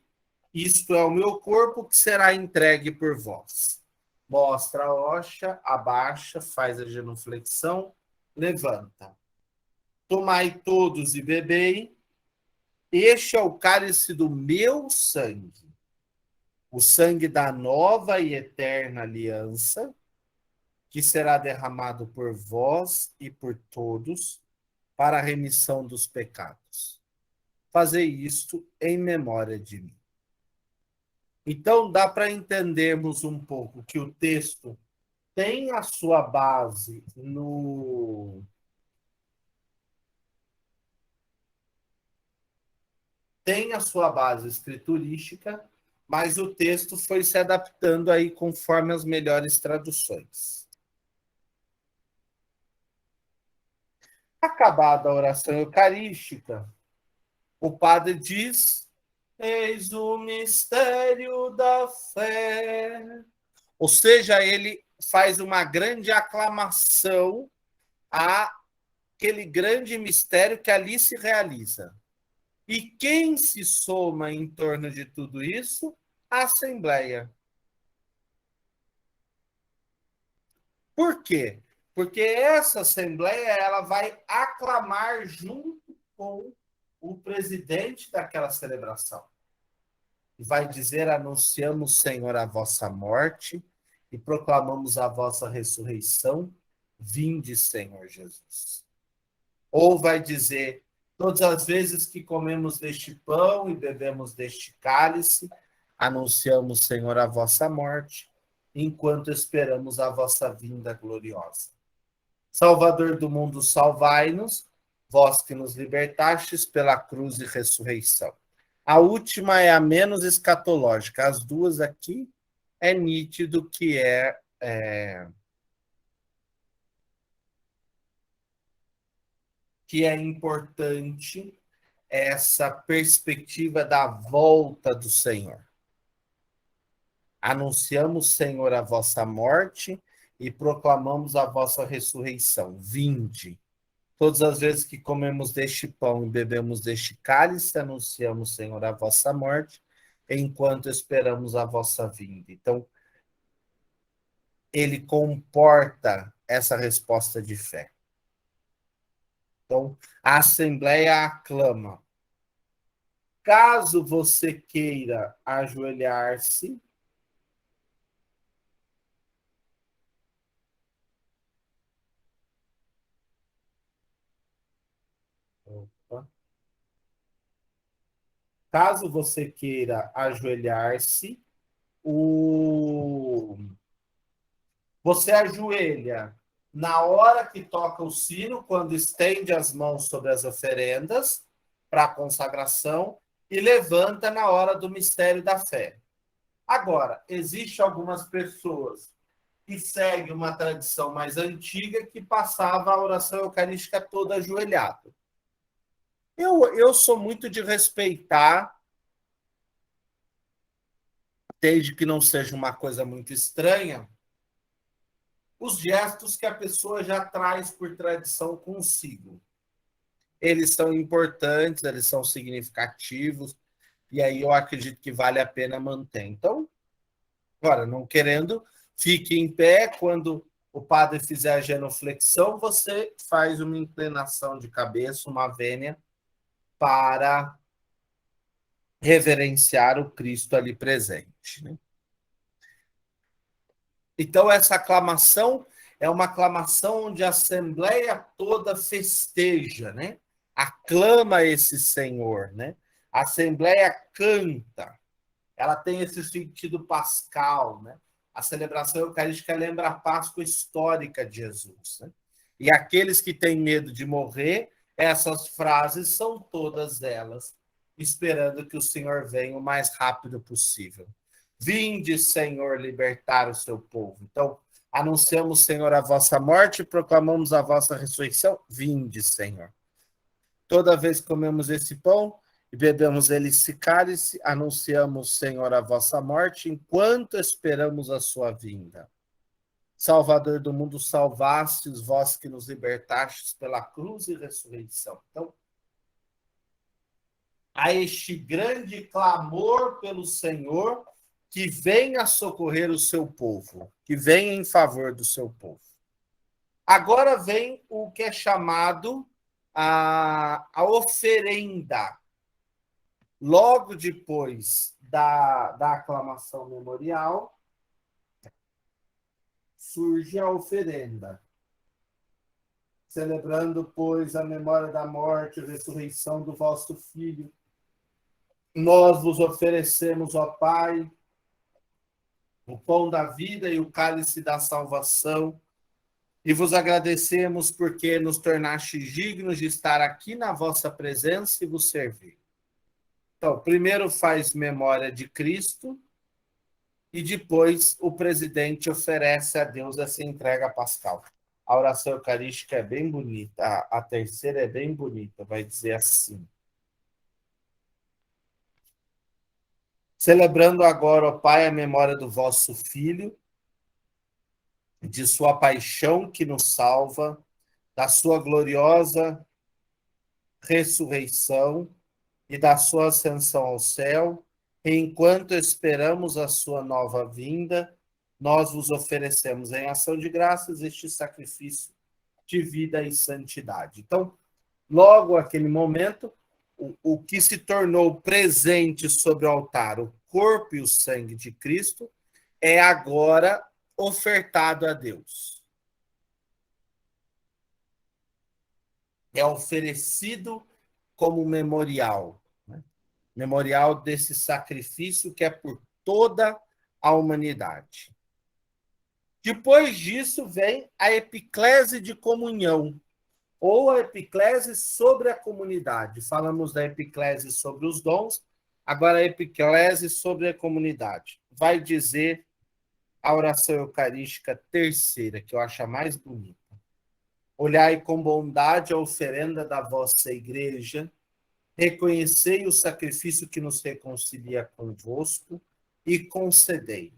isto é o meu corpo que será entregue por vós. Mostra a hoxa, abaixa, faz a genuflexão, levanta. Tomai todos e bebei, este é o cálice do meu sangue, o sangue da nova e eterna aliança, que será derramado por vós e por todos, para a remissão dos pecados. Fazei isto em memória de mim. Então, dá para entendermos um pouco que o texto tem a sua base no. Tem a sua base escriturística, mas o texto foi se adaptando aí conforme as melhores traduções. Acabada a oração eucarística, o padre diz: eis o mistério da fé. Ou seja, ele faz uma grande aclamação àquele grande mistério que ali se realiza. E quem se soma em torno de tudo isso? A Assembleia. Por quê? Porque essa Assembleia ela vai aclamar junto com o presidente daquela celebração. E vai dizer: anunciamos, Senhor, a vossa morte e proclamamos a vossa ressurreição. Vinde, Senhor Jesus. Ou vai dizer: todas as vezes que comemos deste pão e bebemos deste cálice, anunciamos, Senhor, a vossa morte, enquanto esperamos a vossa vinda gloriosa. Salvador do mundo, salvai-nos, vós que nos libertastes pela cruz e ressurreição. A última é a menos escatológica. As duas aqui é nítido que é importante essa perspectiva da volta do Senhor. Anunciamos, Senhor, a vossa morte e proclamamos a vossa ressurreição. Vinde. Todas as vezes que comemos deste pão e bebemos deste cálice, anunciamos, Senhor, a vossa morte, enquanto esperamos a vossa vinda. Então, ele comporta essa resposta de fé. Então, a Assembleia aclama. Caso você queira ajoelhar-se, caso você queira ajoelhar-se, você ajoelha na hora que toca o sino, quando estende as mãos sobre as oferendas para a consagração e levanta na hora do mistério da fé. Agora, existem algumas pessoas que seguem uma tradição mais antiga que passava a oração eucarística toda ajoelhado. Eu sou muito de respeitar, desde que não seja uma coisa muito estranha, os gestos que a pessoa já traz por tradição consigo. Eles são importantes, eles são significativos, e aí eu acredito que vale a pena manter. Então, agora, não querendo, fique em pé. Quando o padre fizer a genuflexão, você faz uma inclinação de cabeça, uma vênia, para reverenciar o Cristo ali presente, né? Então, essa aclamação é uma aclamação onde a Assembleia toda festeja, né? Aclama esse Senhor, né? A Assembleia canta, ela tem esse sentido pascal, né? A celebração eucarística lembra a Páscoa histórica de Jesus, né? E aqueles que têm medo de morrer, Essas frases são todas elas esperando que o Senhor venha o mais rápido possível. Vinde, Senhor, libertar o seu povo. Então, anunciamos, Senhor, a vossa morte e proclamamos a vossa ressurreição. Vinde, Senhor. Toda vez que comemos esse pão e bebemos esse cálice, anunciamos, Senhor, a vossa morte enquanto esperamos a sua vinda. Salvador do mundo, salvastes vós que nos libertastes pela cruz e ressurreição. Então, a este grande clamor pelo Senhor que venha socorrer o seu povo, que venha em favor do seu povo. Agora vem o que é chamado a oferenda. Logo depois da aclamação memorial, surge a oferenda. Celebrando, pois, a memória da morte e ressurreição do vosso Filho, nós vos oferecemos, ó Pai, o pão da vida e o cálice da salvação, e vos agradecemos porque nos tornastes dignos de estar aqui na vossa presença e vos servir. Então, primeiro faz memória de Cristo, e depois o presidente oferece a Deus essa entrega pascal. A oração eucarística é bem bonita, a terceira é bem bonita, vai dizer assim. Celebrando agora, ó Pai, a memória do vosso Filho, de sua paixão que nos salva, da sua gloriosa ressurreição e da sua ascensão ao céu, e enquanto esperamos a sua nova vinda, nós vos oferecemos em ação de graças este sacrifício de vida e santidade. Então, logo aquele momento, o que se tornou presente sobre o altar, o corpo e o sangue de Cristo, é agora ofertado a Deus. É oferecido como memorial, né? Memorial desse sacrifício que é por toda a humanidade. Depois disso vem a epiclese de comunhão, ou a epiclese sobre a comunidade. Falamos da epiclese sobre os dons, agora a epiclese sobre a comunidade. Vai dizer a oração eucarística terceira, que eu acho a mais bonita. Olhai com bondade a oferenda da vossa igreja, reconhecei o sacrifício que nos reconcilia convosco e concedei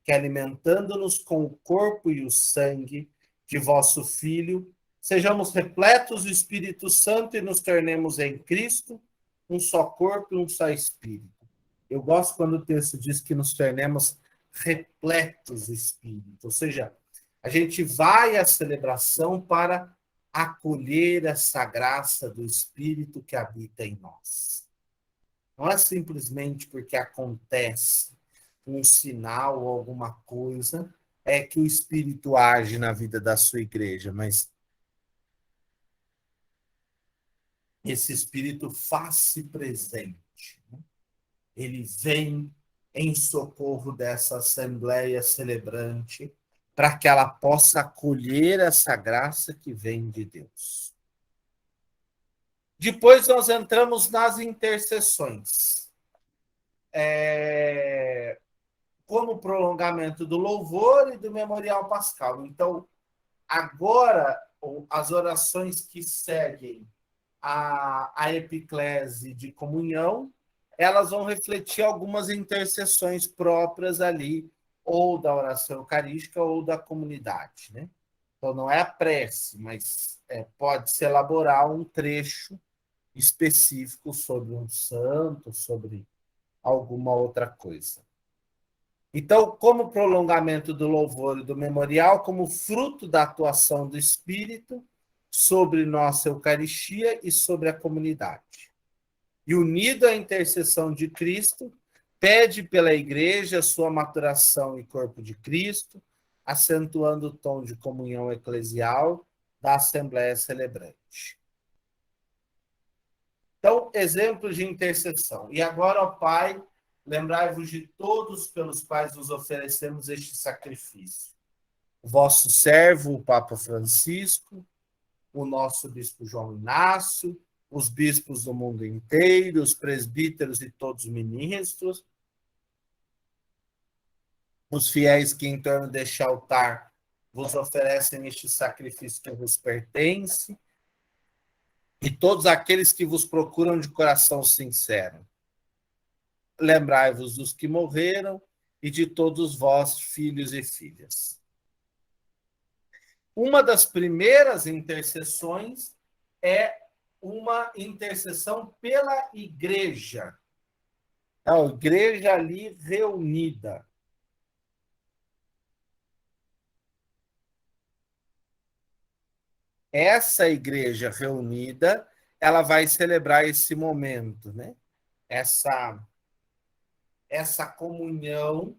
que, alimentando-nos com o corpo e o sangue de vosso Filho, sejamos repletos do Espírito Santo e nos tornemos em Cristo um só corpo e um só Espírito. Eu gosto quando o texto diz que nos tornemos repletos do Espírito, ou seja, a gente vai à celebração para acolher essa graça do Espírito que habita em nós. Não é simplesmente porque acontece um sinal ou alguma coisa é que o Espírito age na vida da sua igreja, mas esse Espírito faz-se presente. Ele vem em socorro dessa assembleia celebrante para que ela possa acolher essa graça que vem de Deus. Depois nós entramos nas intercessões. Como prolongamento do louvor e do memorial pascal. Então, agora, as orações que seguem a epiclese de comunhão, elas vão refletir algumas intercessões próprias ali, ou da oração eucarística ou da comunidade, né? Então, não é a prece, mas pode-se elaborar um trecho específico sobre um santo, sobre alguma outra coisa. Então, como prolongamento do louvor e do memorial, como fruto da atuação do Espírito sobre nossa Eucaristia e sobre a comunidade. E unido à intercessão de Cristo, pede pela Igreja sua maturação em corpo de Cristo, acentuando o tom de comunhão eclesial da Assembleia Celebrante. Então, exemplos de intercessão. E agora, ó Pai, lembrai-vos de todos pelos quais vos oferecemos este sacrifício. O vosso servo, o Papa Francisco, o nosso bispo João Inácio, os bispos do mundo inteiro, os presbíteros e todos os ministros, os fiéis que em torno deste altar vos oferecem este sacrifício que vos pertence, e todos aqueles que vos procuram de coração sincero. Lembrai-vos dos que morreram e de todos vós, filhos e filhas. Uma das primeiras intercessões é uma intercessão pela igreja. A igreja ali reunida. Essa igreja reunida, ela vai celebrar esse momento, né? Essa comunhão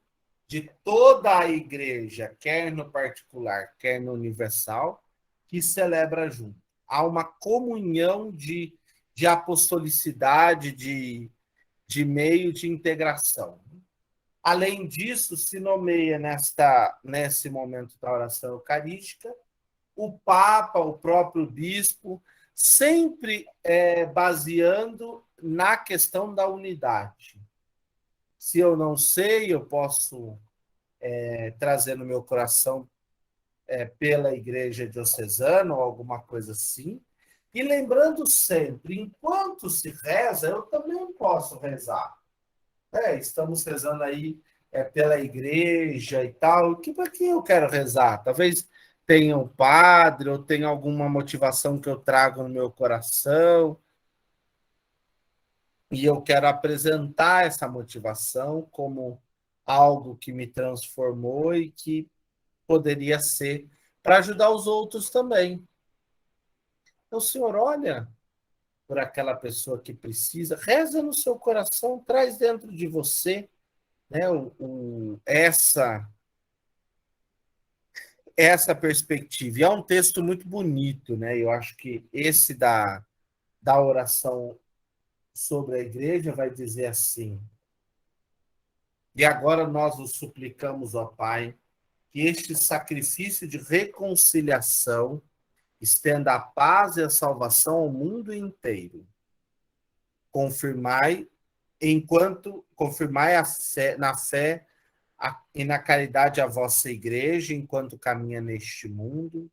de toda a igreja, quer no particular, quer no universal, que celebra junto. Há uma comunhão de apostolicidade, de meio de integração. Além disso, se nomeia nesse momento da oração eucarística o Papa, o próprio bispo, sempre baseando na questão da unidade. Se eu não sei, eu posso trazer no meu coração pela igreja diocesana ou alguma coisa assim. E lembrando sempre, enquanto se reza, eu também posso rezar. Estamos rezando aí pela igreja e tal. Para que eu quero rezar? Talvez tenha um padre ou tenha alguma motivação que eu trago no meu coração. E eu quero apresentar essa motivação como algo que me transformou e que poderia ser para ajudar os outros também. Então, o Senhor olha por aquela pessoa que precisa, reza no seu coração, traz dentro de você, né, essa perspectiva. E é um texto muito bonito, né? Eu acho que esse da oração sobre a igreja vai dizer assim: e agora nós os suplicamos, ó Pai, que este sacrifício de reconciliação estenda a paz e a salvação ao mundo inteiro. Confirmai na fé e na caridade a vossa igreja, enquanto caminha neste mundo,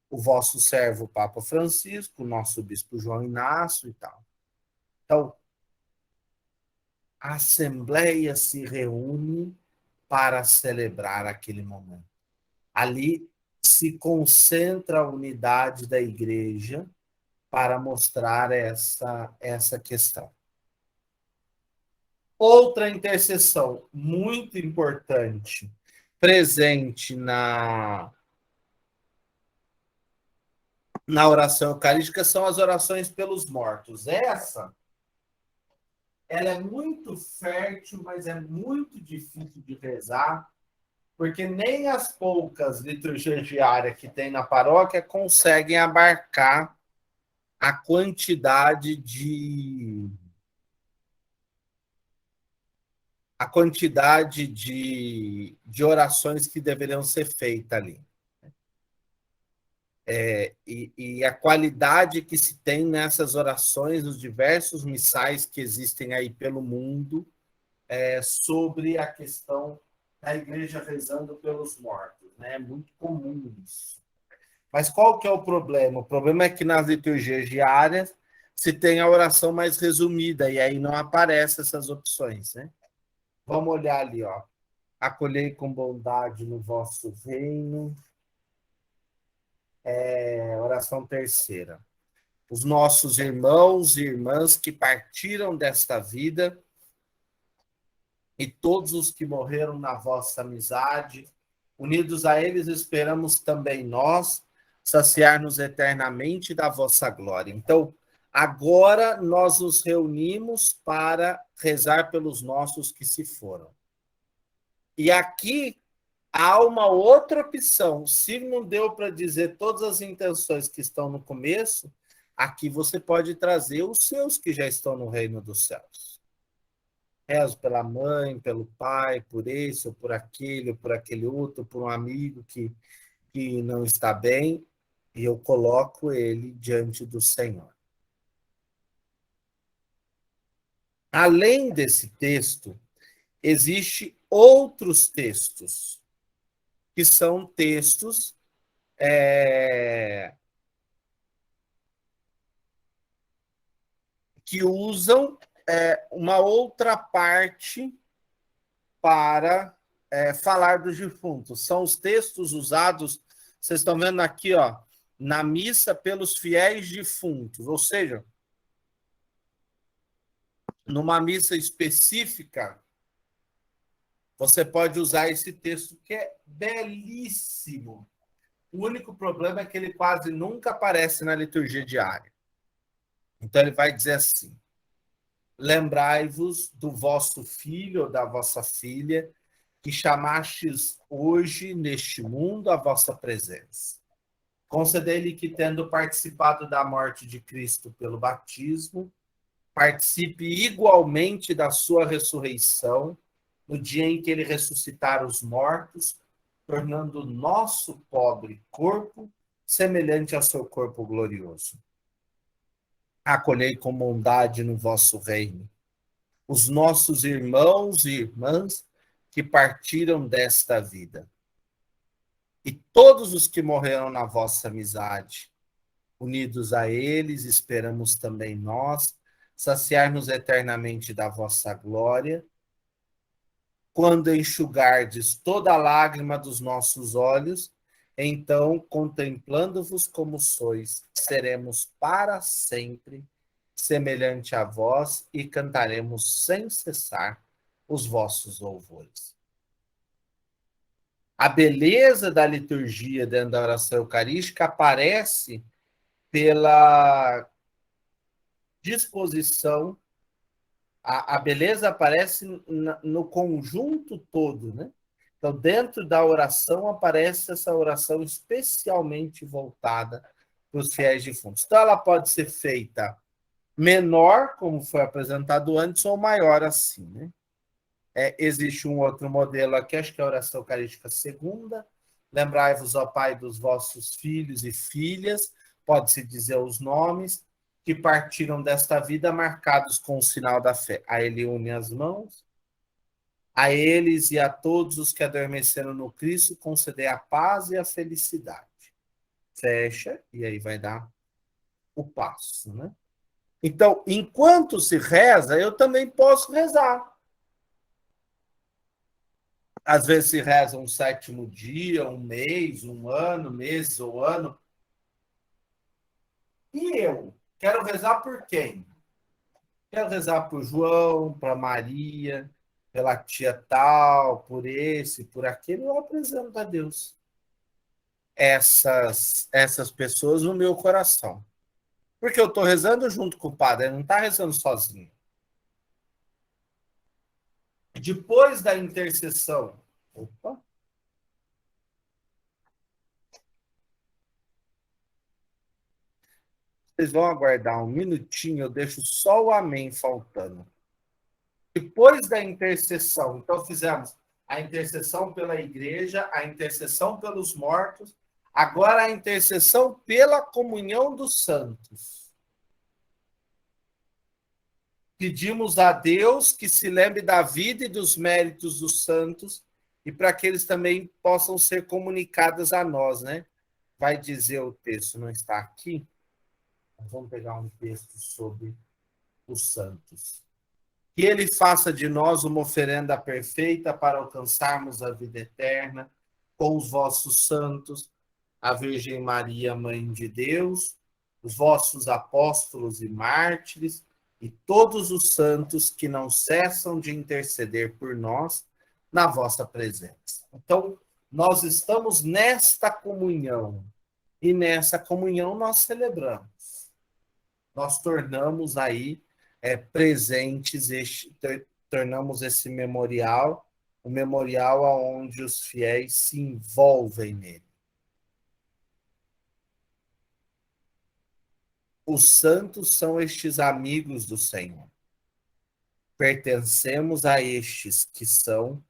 o vosso servo Papa Francisco, o nosso bispo João Inácio e tal. Então, a Assembleia se reúne para celebrar aquele momento. Ali se concentra a unidade da igreja para mostrar essa questão. Outra intercessão muito importante, presente na oração eucarística, são as orações pelos mortos. Ela é muito fértil, mas é muito difícil de rezar, porque nem as poucas liturgias diárias que tem na paróquia conseguem abarcar a quantidade de orações que deveriam ser feitas ali. E a qualidade que se tem nessas orações, os diversos missais que existem aí pelo mundo, sobre a questão da igreja rezando pelos mortos. Né? É muito comum isso. Mas qual que é o problema? O problema é que nas liturgias diárias se tem a oração mais resumida, e aí não aparecem essas opções. Né? Vamos olhar ali, ó. Acolhei com bondade no vosso reino. Oração terceira. Os nossos irmãos e irmãs que partiram desta vida e todos os que morreram na vossa amizade, unidos a eles, esperamos também nós saciar-nos eternamente da vossa glória. Então, agora nós nos reunimos para rezar pelos nossos que se foram. E aqui há uma outra opção. Se não deu para dizer todas as intenções que estão no começo, aqui você pode trazer os seus que já estão no reino dos céus. Rezo pela mãe, pelo pai, por esse, ou por aquele outro, por um amigo que não está bem. e eu coloco ele diante do Senhor. Além desse texto, existem outros textos, que são textos que usam uma outra parte para falar dos defuntos. São os textos usados, vocês estão vendo aqui, ó, na missa pelos fiéis defuntos, ou seja, numa missa específica, você pode usar esse texto que é belíssimo. O único problema é que ele quase nunca aparece na liturgia diária. Então ele vai dizer assim: lembrai-vos do vosso filho ou da vossa filha, que chamastes hoje neste mundo a vossa presença. Concedei-lhe que, tendo participado da morte de Cristo pelo batismo, participe igualmente da sua ressurreição, no dia em que ele ressuscitar os mortos, tornando o nosso pobre corpo semelhante ao seu corpo glorioso. Acolhei com bondade no vosso reino os nossos irmãos e irmãs que partiram desta vida, e todos os que morreram na vossa amizade. Unidos a eles, esperamos também nós saciar-nos eternamente da vossa glória, quando enxugardes toda a lágrima dos nossos olhos, então, contemplando-vos como sois, seremos para sempre semelhante a vós e cantaremos sem cessar os vossos louvores. A beleza da liturgia dentro da oração eucarística aparece pela disposição, a beleza aparece no conjunto todo, né? Então, dentro da oração, aparece essa oração especialmente voltada para os fiéis defuntos. Então, ela pode ser feita menor, como foi apresentado antes, ou maior assim, né? Existe um outro modelo aqui, acho que é a oração eucarística segunda. Lembrai-vos, ó Pai, dos vossos filhos e filhas, pode-se dizer os nomes, que partiram desta vida marcados com o sinal da fé. A ele une as mãos. A eles e a todos os que adormeceram no Cristo, conceder a paz e a felicidade. Fecha, e aí vai dar o passo, né? Então, enquanto se reza, eu também posso rezar. Às vezes se reza um sétimo dia, um mês, um ano, meses ou ano. E eu? Quero rezar por quem? Quero rezar por João, para Maria, pela tia tal, por esse, por aquele. Eu apresento a Deus essas pessoas no meu coração. Porque eu estou rezando junto com o padre, ele não está rezando sozinho. Depois da intercessão, opa, vocês vão aguardar um minutinho, eu deixo só o amém faltando. Depois da intercessão, então fizemos a intercessão pela igreja, a intercessão pelos mortos, agora a intercessão pela comunhão dos santos. Pedimos a Deus que se lembre da vida e dos méritos dos santos e para que eles também possam ser comunicados a nós, né? Vai dizer o texto, não está aqui? Vamos pegar um texto sobre os santos. Que ele faça de nós uma oferenda perfeita para alcançarmos a vida eterna com os vossos santos, a Virgem Maria, Mãe de Deus, os vossos apóstolos e mártires e todos os santos que não cessam de interceder por nós na vossa presença. Então, nós estamos nesta comunhão e nessa comunhão nós celebramos. Nós tornamos aí presentes, tornamos esse memorial, um memorial onde os fiéis se envolvem nele. Os santos são estes amigos do Senhor. Pertencemos a estes que são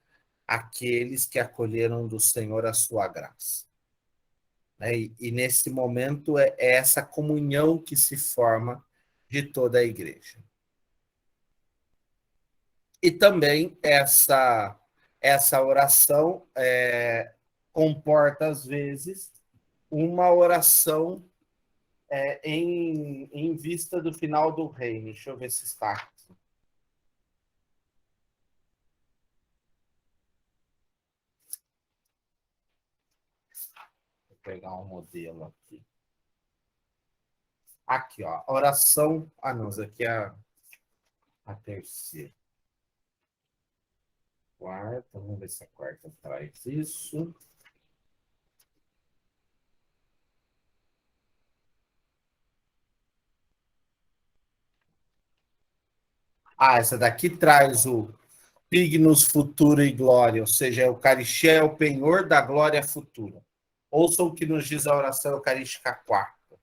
aqueles que acolheram do Senhor a sua graça. né? E nesse momento é essa comunhão que se forma de toda a igreja. E também essa oração comporta, às vezes, uma oração em vista do final do reino. Deixa eu ver se está aqui. Vou pegar um modelo aqui. Aqui, ó, oração. Ah, não, isso aqui é a terceira. Quarta, vamos ver se a quarta traz isso. Ah, essa daqui traz o Pignus Futuro e Glória, ou seja, a Eucaristia é o penhor da glória futura. Ouçam o que nos diz a oração eucarística quarta.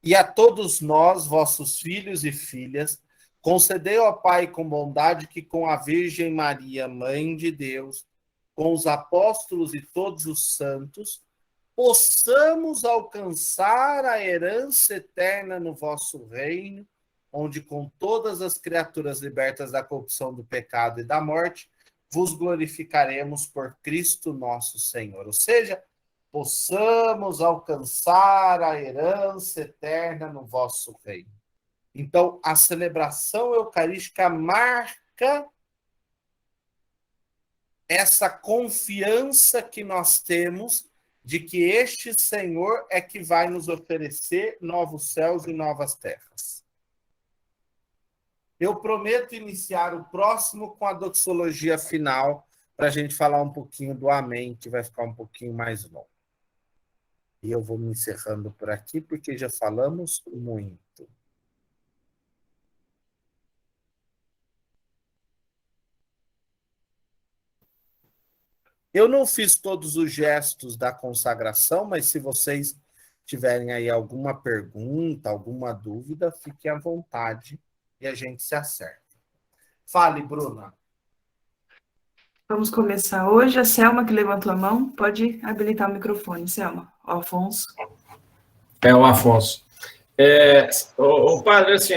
E a todos nós, vossos filhos e filhas, concedei, ó Pai, com bondade, que com a Virgem Maria, Mãe de Deus, com os apóstolos e todos os santos, possamos alcançar a herança eterna no vosso reino, onde com todas as criaturas libertas da corrupção do pecado e da morte, vos glorificaremos por Cristo nosso Senhor. Ou seja, possamos alcançar a herança eterna no vosso reino. Então, a celebração eucarística marca essa confiança que nós temos de que este Senhor é que vai nos oferecer novos céus e novas terras. Eu prometo iniciar o próximo com a doxologia final, para a gente falar um pouquinho do Amém, que vai ficar um pouquinho mais longo. E eu vou me encerrando por aqui, porque já falamos muito. Eu não fiz todos os gestos da consagração, mas se vocês tiverem aí alguma pergunta, alguma dúvida, fiquem à vontade e a gente se acerta. Fale, Bruna. Vamos começar hoje. A Selma, que levantou a mão, pode habilitar o microfone. Selma, o Afonso. É o Afonso. O padre, assim,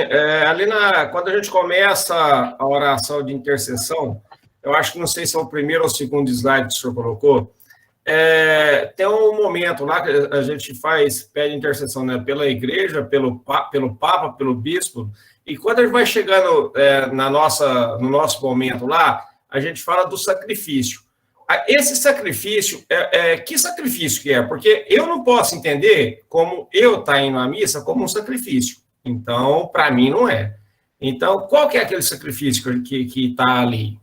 quando a gente começa a oração de intercessão, eu acho que não sei se é o primeiro ou o segundo slide que o senhor colocou, tem um momento lá que a gente pede intercessão, né, pela igreja, pelo Papa, pelo Bispo, e quando a gente vai chegando no nosso momento lá, a gente fala do sacrifício. Esse sacrifício, que sacrifício que é? Porque eu não posso entender como eu estar indo à missa como um sacrifício. Então, para mim, não é. Então, qual que é aquele sacrifício que está ali?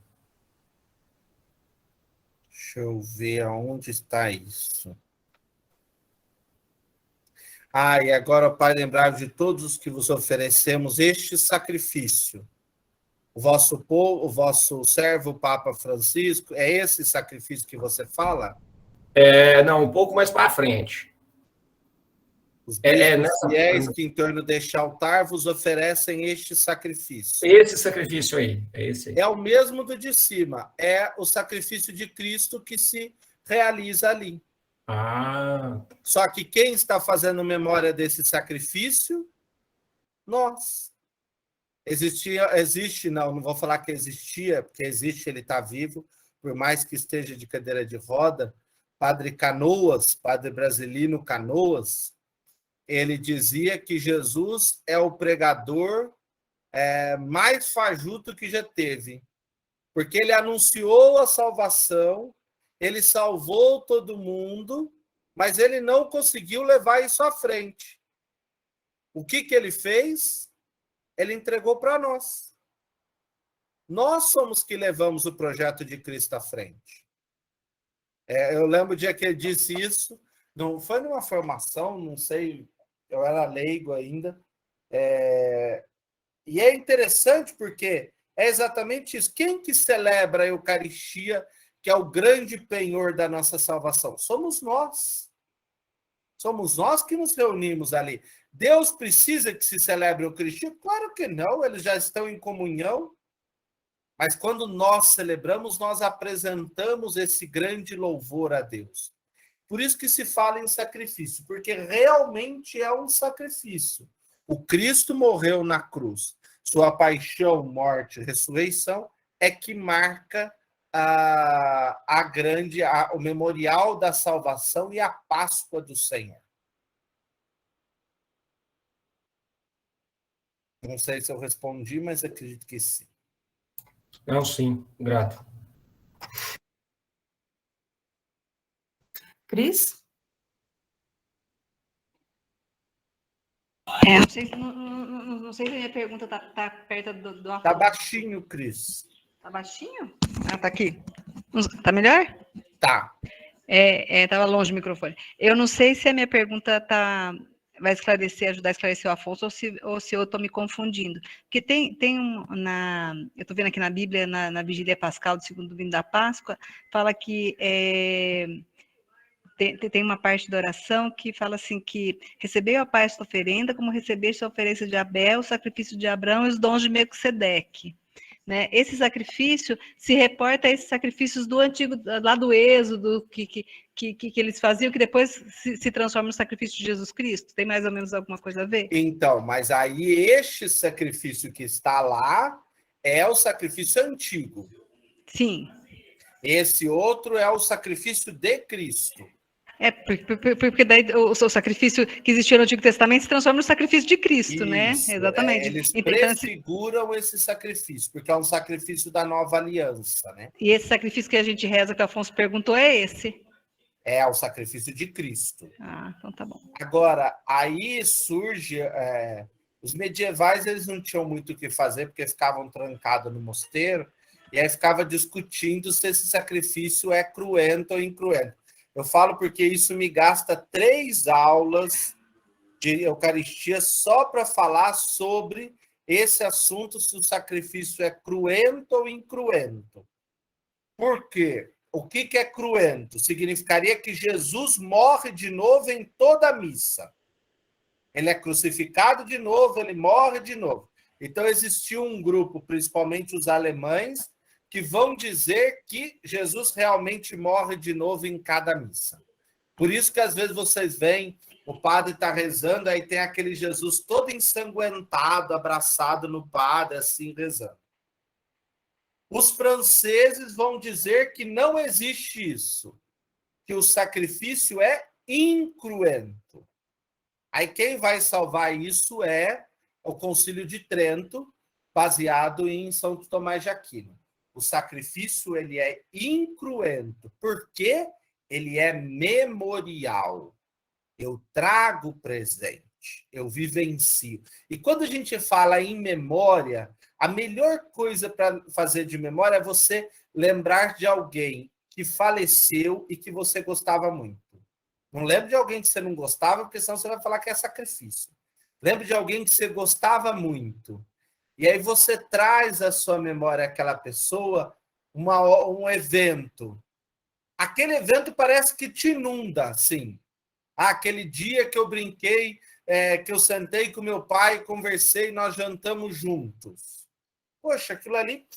Deixa eu ver aonde está isso. E agora, Pai, lembrar de todos os que vos oferecemos este sacrifício. O vosso povo, o vosso servo, o Papa Francisco, é esse sacrifício que você fala? Não, um pouco mais para frente. Os bispos fiéis que em torno deste altar vos oferecem este sacrifício. Esse sacrifício aí, é esse aí. É o mesmo do de cima, é o sacrifício de Cristo que se realiza ali. Só que quem está fazendo memória desse sacrifício? Nós. Não vou falar que existia, porque existe, ele está vivo, por mais que esteja de cadeira de roda. Padre Canoas, Padre Brasilino Canoas, ele dizia que Jesus é o pregador mais fajuto que já teve, porque ele anunciou a salvação, ele salvou todo mundo, mas ele não conseguiu levar isso à frente. O que ele fez? Ele entregou para nós. Nós somos que levamos o projeto de Cristo à frente. Eu lembro o dia que ele disse isso, não foi numa formação, não sei, eu era leigo ainda, e é interessante porque é exatamente isso. Quem que celebra a Eucaristia, que é o grande penhor da nossa salvação? Somos nós. Somos nós que nos reunimos ali. Deus precisa que se celebre a Eucaristia? Claro que não, eles já estão em comunhão. Mas quando nós celebramos, nós apresentamos esse grande louvor a Deus. Por isso que se fala em sacrifício, porque realmente é um sacrifício. O Cristo morreu na cruz. Sua paixão, morte e ressurreição é que marca o memorial da salvação e a Páscoa do Senhor. Não sei se eu respondi, mas acredito que sim. Não, sim, grato. Cris? Não sei se a minha pergunta está perto do Afonso. Tá baixinho, Cris. Tá baixinho? Ah, tá aqui. Tá melhor? Tá. Tava longe do microfone. Eu não sei se a minha pergunta vai esclarecer, ajudar a esclarecer o Afonso, ou se eu estou me confundindo. Porque eu estou vendo aqui na Bíblia, na Vigília Pascal, do segundo domingo da Páscoa, fala que tem uma parte da oração que fala assim que recebeu a Pai esta oferenda, como recebeste a oferência de Abel, o sacrifício de Abraão e os dons de Melquisedeque. Né? Esse sacrifício se reporta a esses sacrifícios do antigo, lá do Êxodo, que eles faziam, que depois se transforma no sacrifício de Jesus Cristo. Tem mais ou menos alguma coisa a ver? Então, mas aí este sacrifício que está lá é o sacrifício antigo. Sim. Esse outro é o sacrifício de Cristo. Porque daí o sacrifício que existia no Antigo Testamento se transforma no sacrifício de Cristo, Isso, né? Exatamente. Eles então, prefiguram esse sacrifício, porque é um sacrifício da nova aliança, né? E esse sacrifício que a gente reza, que o Afonso perguntou, é esse? É o sacrifício de Cristo. Ah, então tá bom. Agora, aí surge... os medievais, eles não tinham muito o que fazer, porque ficavam trancados no mosteiro, e aí ficava discutindo se esse sacrifício é cruento ou incruento. Eu falo porque isso me gasta 3 aulas de Eucaristia só para falar sobre esse assunto, se o sacrifício é cruento ou incruento. Por quê? O que é cruento? Significaria que Jesus morre de novo em toda a missa. Ele é crucificado de novo, ele morre de novo. Então, existiu um grupo, principalmente os alemães, que vão dizer que Jesus realmente morre de novo em cada missa. Por isso que, às vezes, vocês veem, o padre está rezando, aí tem aquele Jesus todo ensanguentado, abraçado no padre, assim, rezando. Os franceses vão dizer que não existe isso, que o sacrifício é incruento. Aí quem vai salvar isso é o Concílio de Trento, baseado em São Tomás de Aquino. O sacrifício ele é incruento, porque ele é memorial. Eu trago presente, eu vivencio. E quando a gente fala em memória, a melhor coisa para fazer de memória é você lembrar de alguém que faleceu e que você gostava muito. Não lembre de alguém que você não gostava, porque senão você vai falar que é sacrifício. Lembre de alguém que você gostava muito. E aí você traz à sua memória aquela pessoa, um evento. Aquele evento parece que te inunda, assim. Aquele dia que eu brinquei, que eu sentei com meu pai, conversei, nós jantamos juntos. Poxa, aquilo ali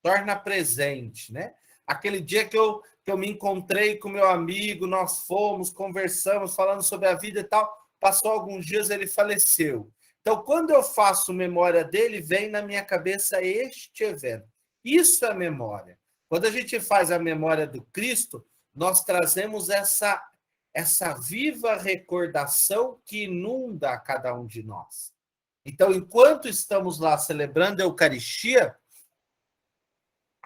torna presente, né? Aquele dia que eu me encontrei com meu amigo, nós fomos, conversamos, falando sobre a vida e tal. Passou alguns dias, ele faleceu. Então, quando eu faço memória dele, vem na minha cabeça este evento. Isso é memória. Quando a gente faz a memória do Cristo, nós trazemos essa viva recordação que inunda a cada um de nós. Então, enquanto estamos lá celebrando a Eucaristia,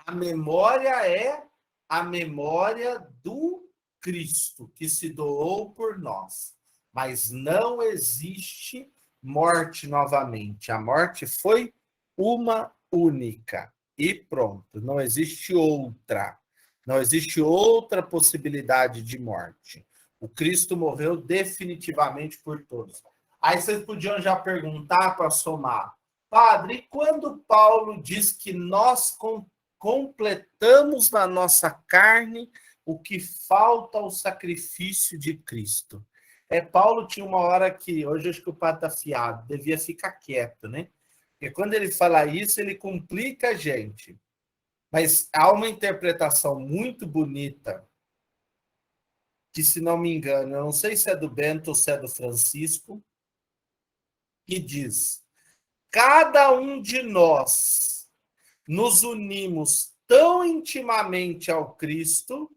a memória é a memória do Cristo que se doou por nós. Mas não existe morte novamente. A morte foi uma única e pronto. Não existe outra. Não existe outra possibilidade de morte. O Cristo morreu definitivamente por todos. Aí vocês podiam já perguntar para somar. Padre, e quando Paulo diz que nós completamos na nossa carne o que falta ao sacrifício de Cristo? Paulo tinha uma hora que, hoje acho que o padre está afiado, devia ficar quieto, né? Porque quando ele fala isso, ele complica a gente. Mas há uma interpretação muito bonita que, se não me engano, eu não sei se é do Bento ou se é do Francisco, que diz: cada um de nós nos unimos tão intimamente ao Cristo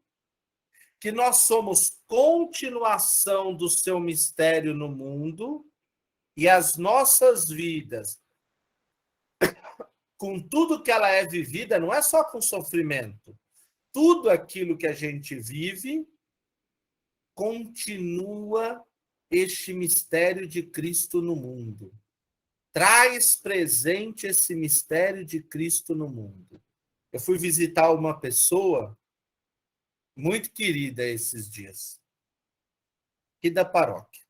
que nós somos continuação do seu mistério no mundo, e as nossas vidas, com tudo que ela é vivida, não é só com sofrimento. Tudo aquilo que a gente vive continua este mistério de Cristo no mundo. Traz presente esse mistério de Cristo no mundo. Eu fui visitar uma pessoa muito querida esses dias, aqui da paróquia.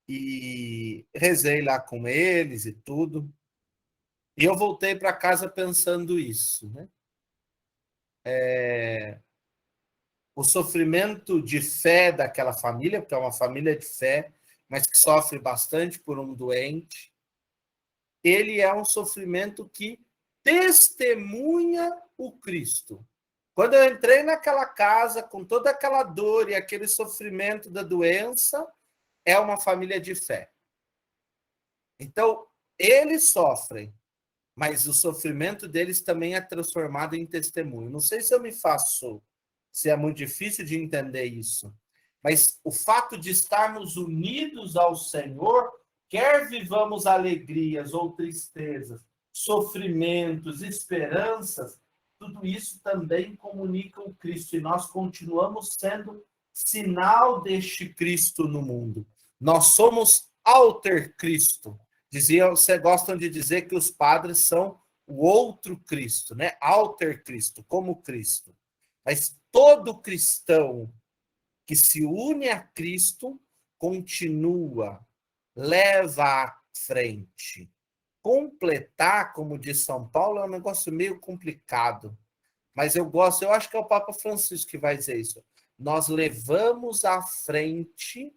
E rezei lá com eles e tudo. E eu voltei para casa pensando isso, né? O sofrimento de fé daquela família, porque é uma família de fé, mas que sofre bastante por um doente, ele é um sofrimento que testemunha o Cristo. Quando eu entrei naquela casa, com toda aquela dor e aquele sofrimento da doença, é uma família de fé. Então, eles sofrem, mas o sofrimento deles também é transformado em testemunho. Não sei se eu me faço, se é muito difícil de entender isso, mas o fato de estarmos unidos ao Senhor, quer vivamos alegrias ou tristezas, sofrimentos, esperanças, tudo isso também comunica o Cristo, e nós continuamos sendo sinal deste Cristo no mundo. Nós somos alter Cristo. Vocês gostam de dizer que os padres são o outro Cristo, né? Alter Cristo, como Cristo. Mas todo cristão que se une a Cristo continua, leva à frente. Completar, como diz São Paulo, é um negócio meio complicado. Mas eu acho que é o Papa Francisco que vai dizer isso. Nós levamos à frente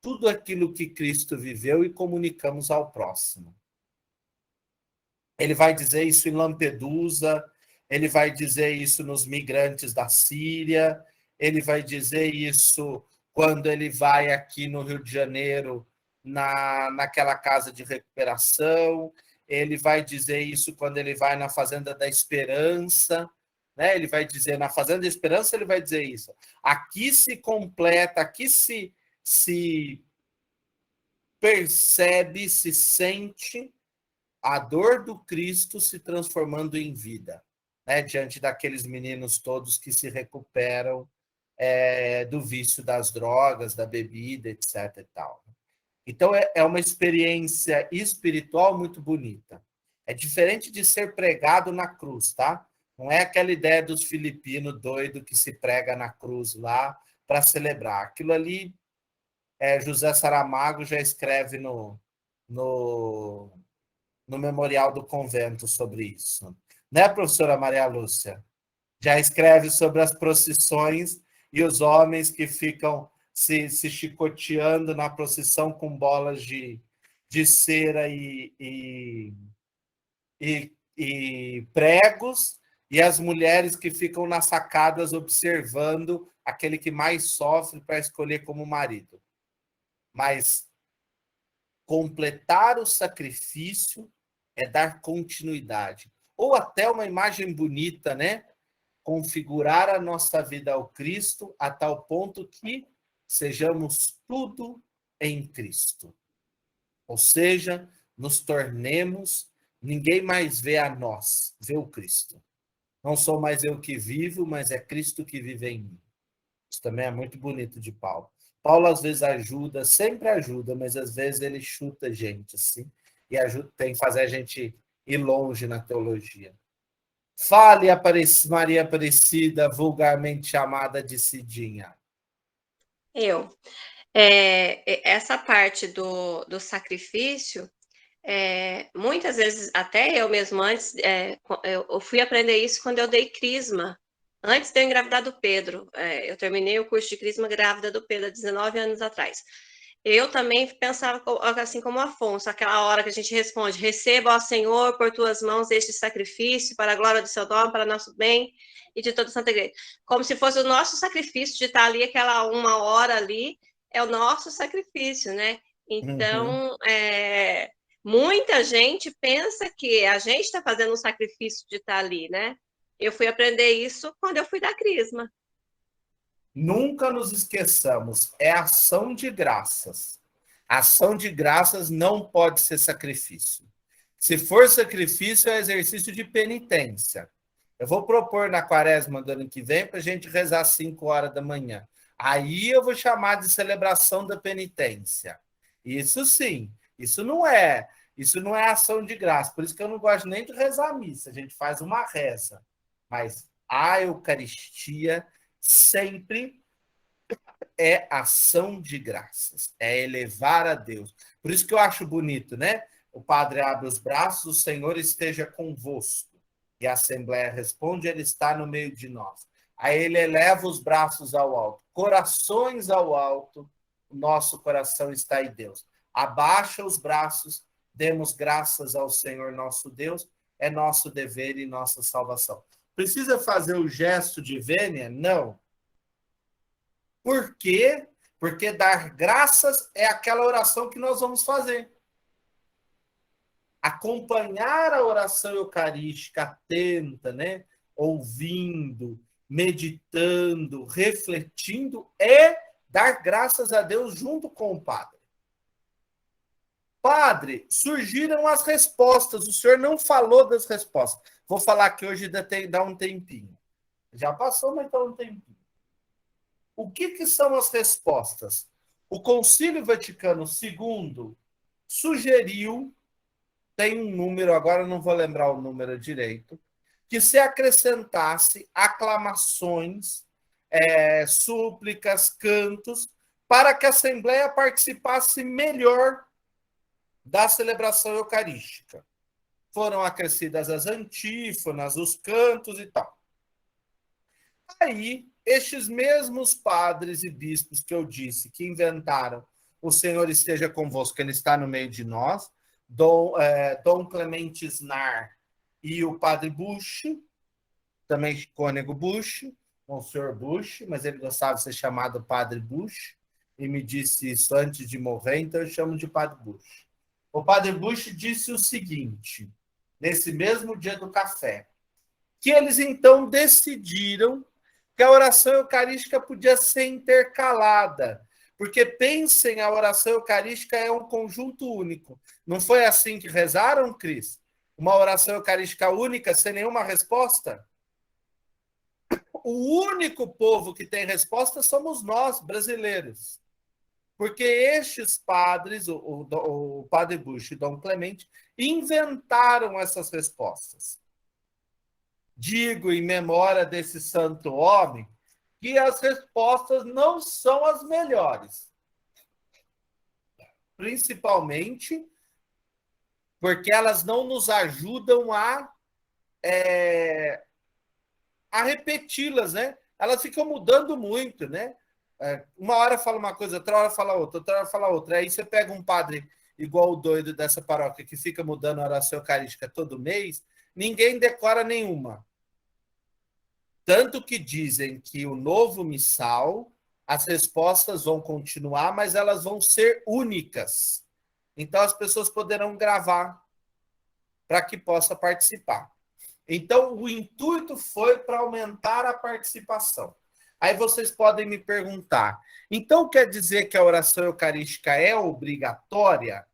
tudo aquilo que Cristo viveu e comunicamos ao próximo. Ele vai dizer isso em Lampedusa, ele vai dizer isso nos migrantes da Síria, ele vai dizer isso quando ele vai aqui no Rio de Janeiro, naquela casa de recuperação, ele vai dizer isso quando ele vai na Fazenda da Esperança, né? Ele vai dizer, na Fazenda da Esperança, ele vai dizer isso. Aqui se completa, aqui se percebe, se sente a dor do Cristo se transformando em vida, né? Diante daqueles meninos todos que se recuperam do vício das drogas, da bebida, etc. e tal. Então, é uma experiência espiritual muito bonita. É diferente de ser pregado na cruz, tá? Não é aquela ideia dos filipinos doido que se prega na cruz lá para celebrar. Aquilo ali, José Saramago já escreve no Memorial do Convento sobre isso. Né, professora Maria Lúcia? Já escreve sobre as procissões e os homens que ficam se chicoteando na procissão com bolas de cera e pregos, e as mulheres que ficam nas sacadas observando aquele que mais sofre para escolher como marido. Mas completar o sacrifício é dar continuidade. Ou até uma imagem bonita, né? Configurar a nossa vida ao Cristo a tal ponto que sejamos tudo em Cristo. Ou seja, nos tornemos, ninguém mais vê a nós, vê o Cristo. Não sou mais eu que vivo, mas é Cristo que vive em mim. Isso também é muito bonito de Paulo. Paulo às vezes ajuda, sempre ajuda, mas às vezes ele chuta a gente, assim, e tem que fazer a gente ir longe na teologia. Fale, Maria Aparecida, vulgarmente chamada de Cidinha. Essa parte do sacrifício, muitas vezes, até eu mesmo antes, eu fui aprender isso quando eu dei crisma, antes de eu engravidar do Pedro. Eu terminei o curso de crisma grávida do Pedro há 19 anos atrás. Eu também pensava assim como Afonso, aquela hora que a gente responde: receba, ó Senhor, por tuas mãos este sacrifício, para a glória do seu nome, para nosso bem e de toda a Santa Igreja. Como se fosse o nosso sacrifício de estar ali, aquela 1 hora ali, é o nosso sacrifício, né? Então, muita gente pensa que a gente está fazendo um sacrifício de estar ali, né? Eu fui aprender isso quando eu fui dar crisma. Nunca nos esqueçamos, é ação de graças. Ação de graças não pode ser sacrifício. Se for sacrifício, é exercício de penitência. Eu vou propor na quaresma do ano que vem para a gente rezar 5 horas da manhã. Aí eu vou chamar de celebração da penitência. Isso sim, isso não é ação de graça. Por isso que eu não gosto nem de rezar a missa. A gente faz uma reza. Mas a Eucaristia sempre é ação de graças, é elevar a Deus. Por isso que eu acho bonito, né? O padre abre os braços, o Senhor esteja convosco. E a Assembleia responde, ele está no meio de nós. Aí ele eleva os braços ao alto, corações ao alto, o nosso coração está em Deus. Abaixa os braços, demos graças ao Senhor nosso Deus, é nosso dever e nossa salvação. Precisa fazer o gesto de vênia? Não. Por quê? Porque dar graças é aquela oração que nós vamos fazer. Acompanhar a oração eucarística atenta, né? Ouvindo, meditando, refletindo, é dar graças a Deus junto com o padre. Padre, surgiram as respostas. O senhor não falou das respostas. Vou falar que hoje dá um tempinho. Já passou, mas dá um tempinho. O que são as respostas? O Concílio Vaticano II sugeriu, tem um número, agora não vou lembrar o número direito, que se acrescentasse aclamações, súplicas, cantos, para que a Assembleia participasse melhor da celebração eucarística. Foram acrescidas as antífonas, os cantos e tal. Aí, estes mesmos padres e bispos que eu disse, que inventaram o Senhor esteja convosco, ele está no meio de nós, Dom Clemente Snar e o padre Bush, também cônego Bush, Monsenhor Bush, mas ele gostava de ser chamado padre Bush, e me disse isso antes de morrer, então eu chamo de padre Bush. O padre Bush disse o seguinte, nesse mesmo dia do café, que eles então decidiram que a oração eucarística podia ser intercalada, porque pensem, a oração eucarística é um conjunto único. Não foi assim que rezaram, Cris? Uma oração eucarística única, sem nenhuma resposta? O único povo que tem resposta somos nós, brasileiros. Porque estes padres, o padre Bush e Dom Clemente, inventaram essas respostas. Digo, em memória desse santo homem, que as respostas não são as melhores. Principalmente porque elas não nos ajudam a repeti-las, né? Elas ficam mudando muito, né? Uma hora fala uma coisa, outra hora fala outra. Aí você pega um padre igual o doido dessa paróquia que fica mudando a oração eucarística todo mês, ninguém decora nenhuma. Tanto que dizem que o novo missal, as respostas vão continuar, mas elas vão ser únicas. Então, as pessoas poderão gravar para que possa participar. Então, o intuito foi para aumentar a participação. Aí vocês podem me perguntar, então quer dizer que a oração eucarística é obrigatória?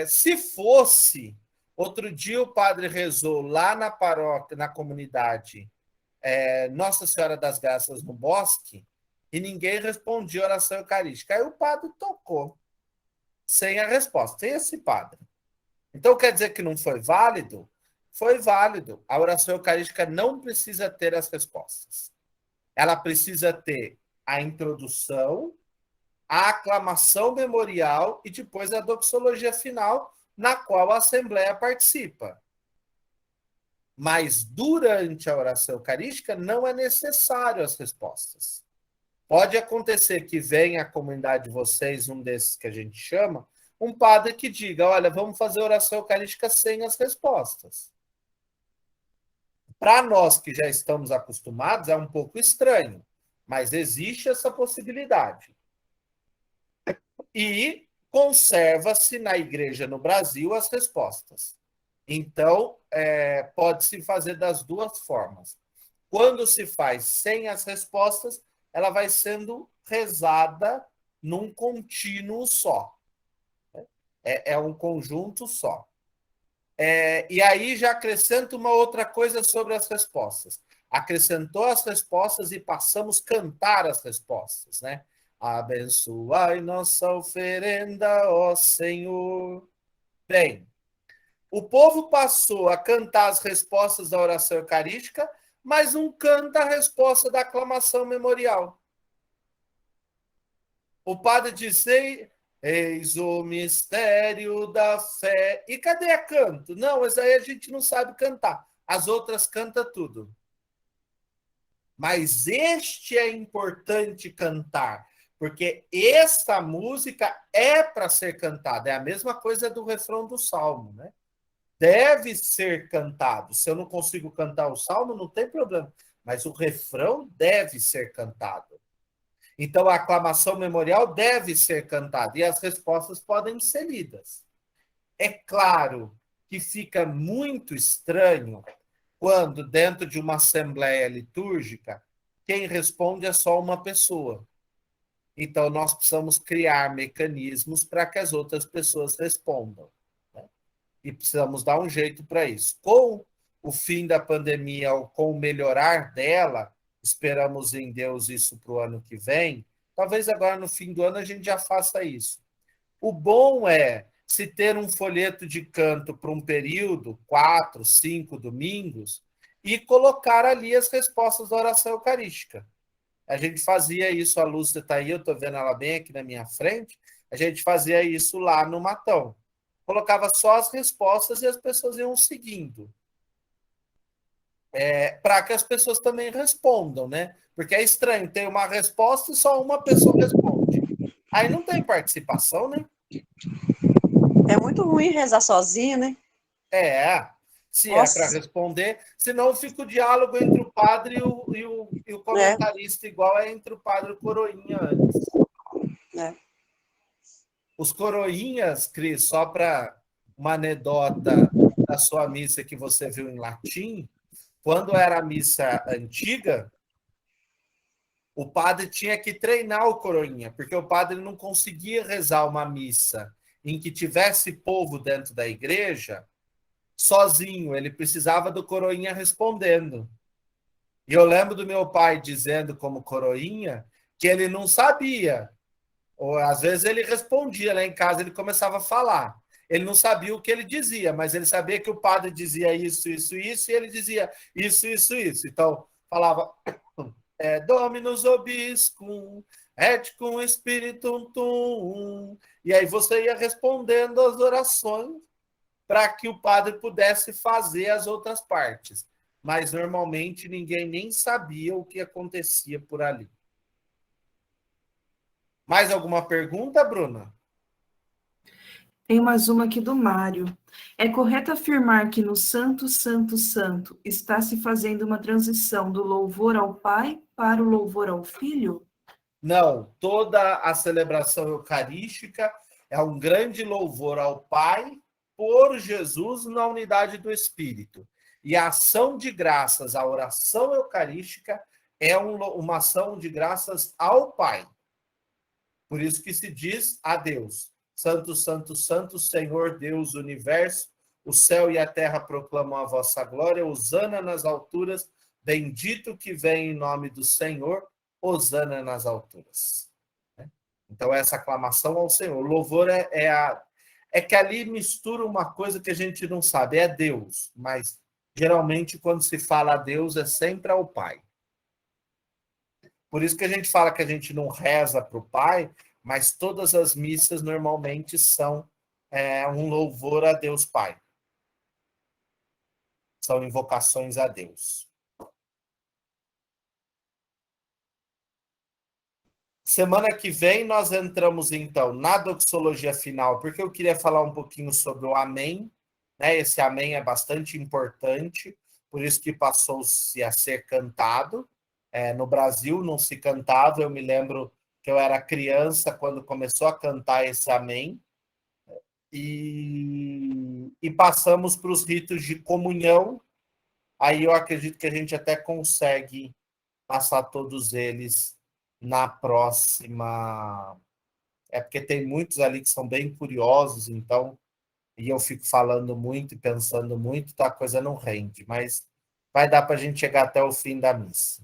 Se fosse... Outro dia o padre rezou lá na paróquia, na comunidade, Nossa Senhora das Graças no Bosque, e ninguém respondia a oração eucarística. Aí o padre tocou, sem a resposta, sem esse padre. Então quer dizer que não foi válido? Foi válido. A oração eucarística não precisa ter as respostas. Ela precisa ter a introdução, a aclamação memorial e depois a doxologia final, na qual a Assembleia participa. Mas durante a oração eucarística não é necessário as respostas. Pode acontecer que venha à comunidade de vocês, um desses que a gente chama, um padre que diga, olha, vamos fazer oração eucarística sem as respostas. Para nós que já estamos acostumados, é um pouco estranho, mas existe essa possibilidade. E conserva-se na igreja no Brasil as respostas. Então, pode-se fazer das duas formas. Quando se faz sem as respostas, ela vai sendo rezada num contínuo só. É um conjunto só. E aí já acrescento uma outra coisa sobre as respostas. Acrescentou as respostas e passamos a cantar as respostas, né? Abençoai nossa oferenda, ó Senhor. Bem, o povo passou a cantar as respostas da oração eucarística, mas não canta a resposta da aclamação memorial. O padre diz, eis o mistério da fé. E cadê a canto? Não, mas aí a gente não sabe cantar. As outras cantam tudo. Mas este é importante cantar, porque esta música é para ser cantada. É a mesma coisa do refrão do Salmo, né? Deve ser cantado. Se eu não consigo cantar o Salmo, não tem problema. Mas o refrão deve ser cantado. Então, a aclamação memorial deve ser cantada e as respostas podem ser lidas. É claro que fica muito estranho quando, dentro de uma assembleia litúrgica, quem responde é só uma pessoa. Então, nós precisamos criar mecanismos para que as outras pessoas respondam. Né? E precisamos dar um jeito para isso. Com o fim da pandemia, ou com o melhorar dela, esperamos em Deus isso para o ano que vem, talvez agora no fim do ano a gente já faça isso. O bom é se ter um folheto de canto para um período, 4, 5 domingos, e colocar ali as respostas da oração eucarística. A gente fazia isso, a Lúcia está aí, eu estou vendo ela bem aqui na minha frente, a gente fazia isso lá no Matão. Colocava só as respostas e as pessoas iam seguindo. Para que as pessoas também respondam, né? Porque é estranho, tem uma resposta e só uma pessoa responde. Aí não tem participação, né? É muito ruim rezar sozinho, né? Se Nossa. é para responder, senão fica o diálogo entre o padre e o comentarista, igual é entre o padre e o coroinha antes. Os coroinhas, Cris, só para uma anedota da sua missa que você viu em latim, quando era a missa antiga, o padre tinha que treinar o coroinha, porque o padre não conseguia rezar uma missa em que tivesse povo dentro da igreja sozinho, ele precisava do coroinha respondendo. E eu lembro do meu pai dizendo, como coroinha, que ele não sabia. Ou às vezes ele respondia lá em casa, ele começava a falar. Ele não sabia o que ele dizia, mas ele sabia que o padre dizia isso, isso, isso, e ele dizia isso, isso, isso. Então, falava Dominus obiscum, et cum spiritum tuum. E aí você ia respondendo as orações para que o padre pudesse fazer as outras partes. Mas, normalmente, ninguém nem sabia o que acontecia por ali. Mais alguma pergunta, Bruna? Tem mais uma aqui do Mário. É correto afirmar que no Santo, Santo, Santo está se fazendo uma transição do louvor ao Pai para o louvor ao Filho? Não, toda a celebração eucarística é um grande louvor ao Pai por Jesus na unidade do Espírito. E a ação de graças, a oração eucarística, é uma ação de graças ao Pai. Por isso que se diz a Deus: Santo, Santo, Santo, Senhor Deus do Universo, o céu e a terra proclamam a vossa glória, hosana nas alturas, bendito que vem em nome do Senhor, hosana nas alturas. Então, essa aclamação ao Senhor. O louvor é que ali mistura uma coisa que a gente não sabe, é Deus, mas geralmente quando se fala a Deus é sempre ao Pai. Por isso que a gente fala que a gente não reza para o Pai, mas todas as missas normalmente são um louvor a Deus Pai. São invocações a Deus. Semana que vem nós entramos, então, na doxologia final, porque eu queria falar um pouquinho sobre o amém, né? Esse amém é bastante importante, por isso que passou-se a ser cantado. No Brasil não se cantava, eu me lembro que eu era criança quando começou a cantar esse amém, e passamos para os ritos de comunhão. Aí eu acredito que a gente até consegue passar todos eles na próxima. Porque tem muitos ali que são bem curiosos, então, e eu fico falando muito e pensando muito, então a coisa não rende, mas vai dar para a gente chegar até o fim da missa.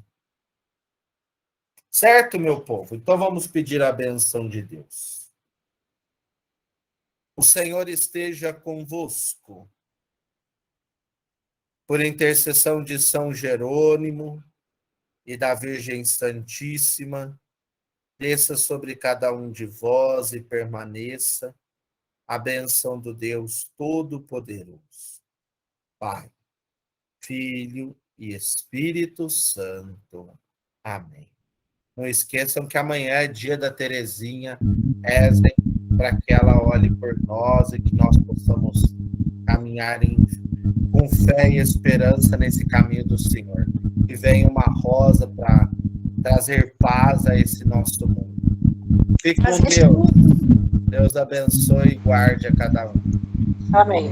Certo, meu povo? Então vamos pedir a benção de Deus. O Senhor esteja convosco. Por intercessão de São Jerônimo e da Virgem Santíssima, desça sobre cada um de vós e permaneça a bênção do Deus Todo-Poderoso, Pai, Filho e Espírito Santo. Amém. Não esqueçam que amanhã é dia da Terezinha. Rezem para que ela olhe por nós e que nós possamos caminhar com fé e esperança nesse caminho do Senhor. Que venha uma rosa para trazer paz a esse nosso mundo. Fique com Deus. Deus abençoe e guarde a cada um. Amém.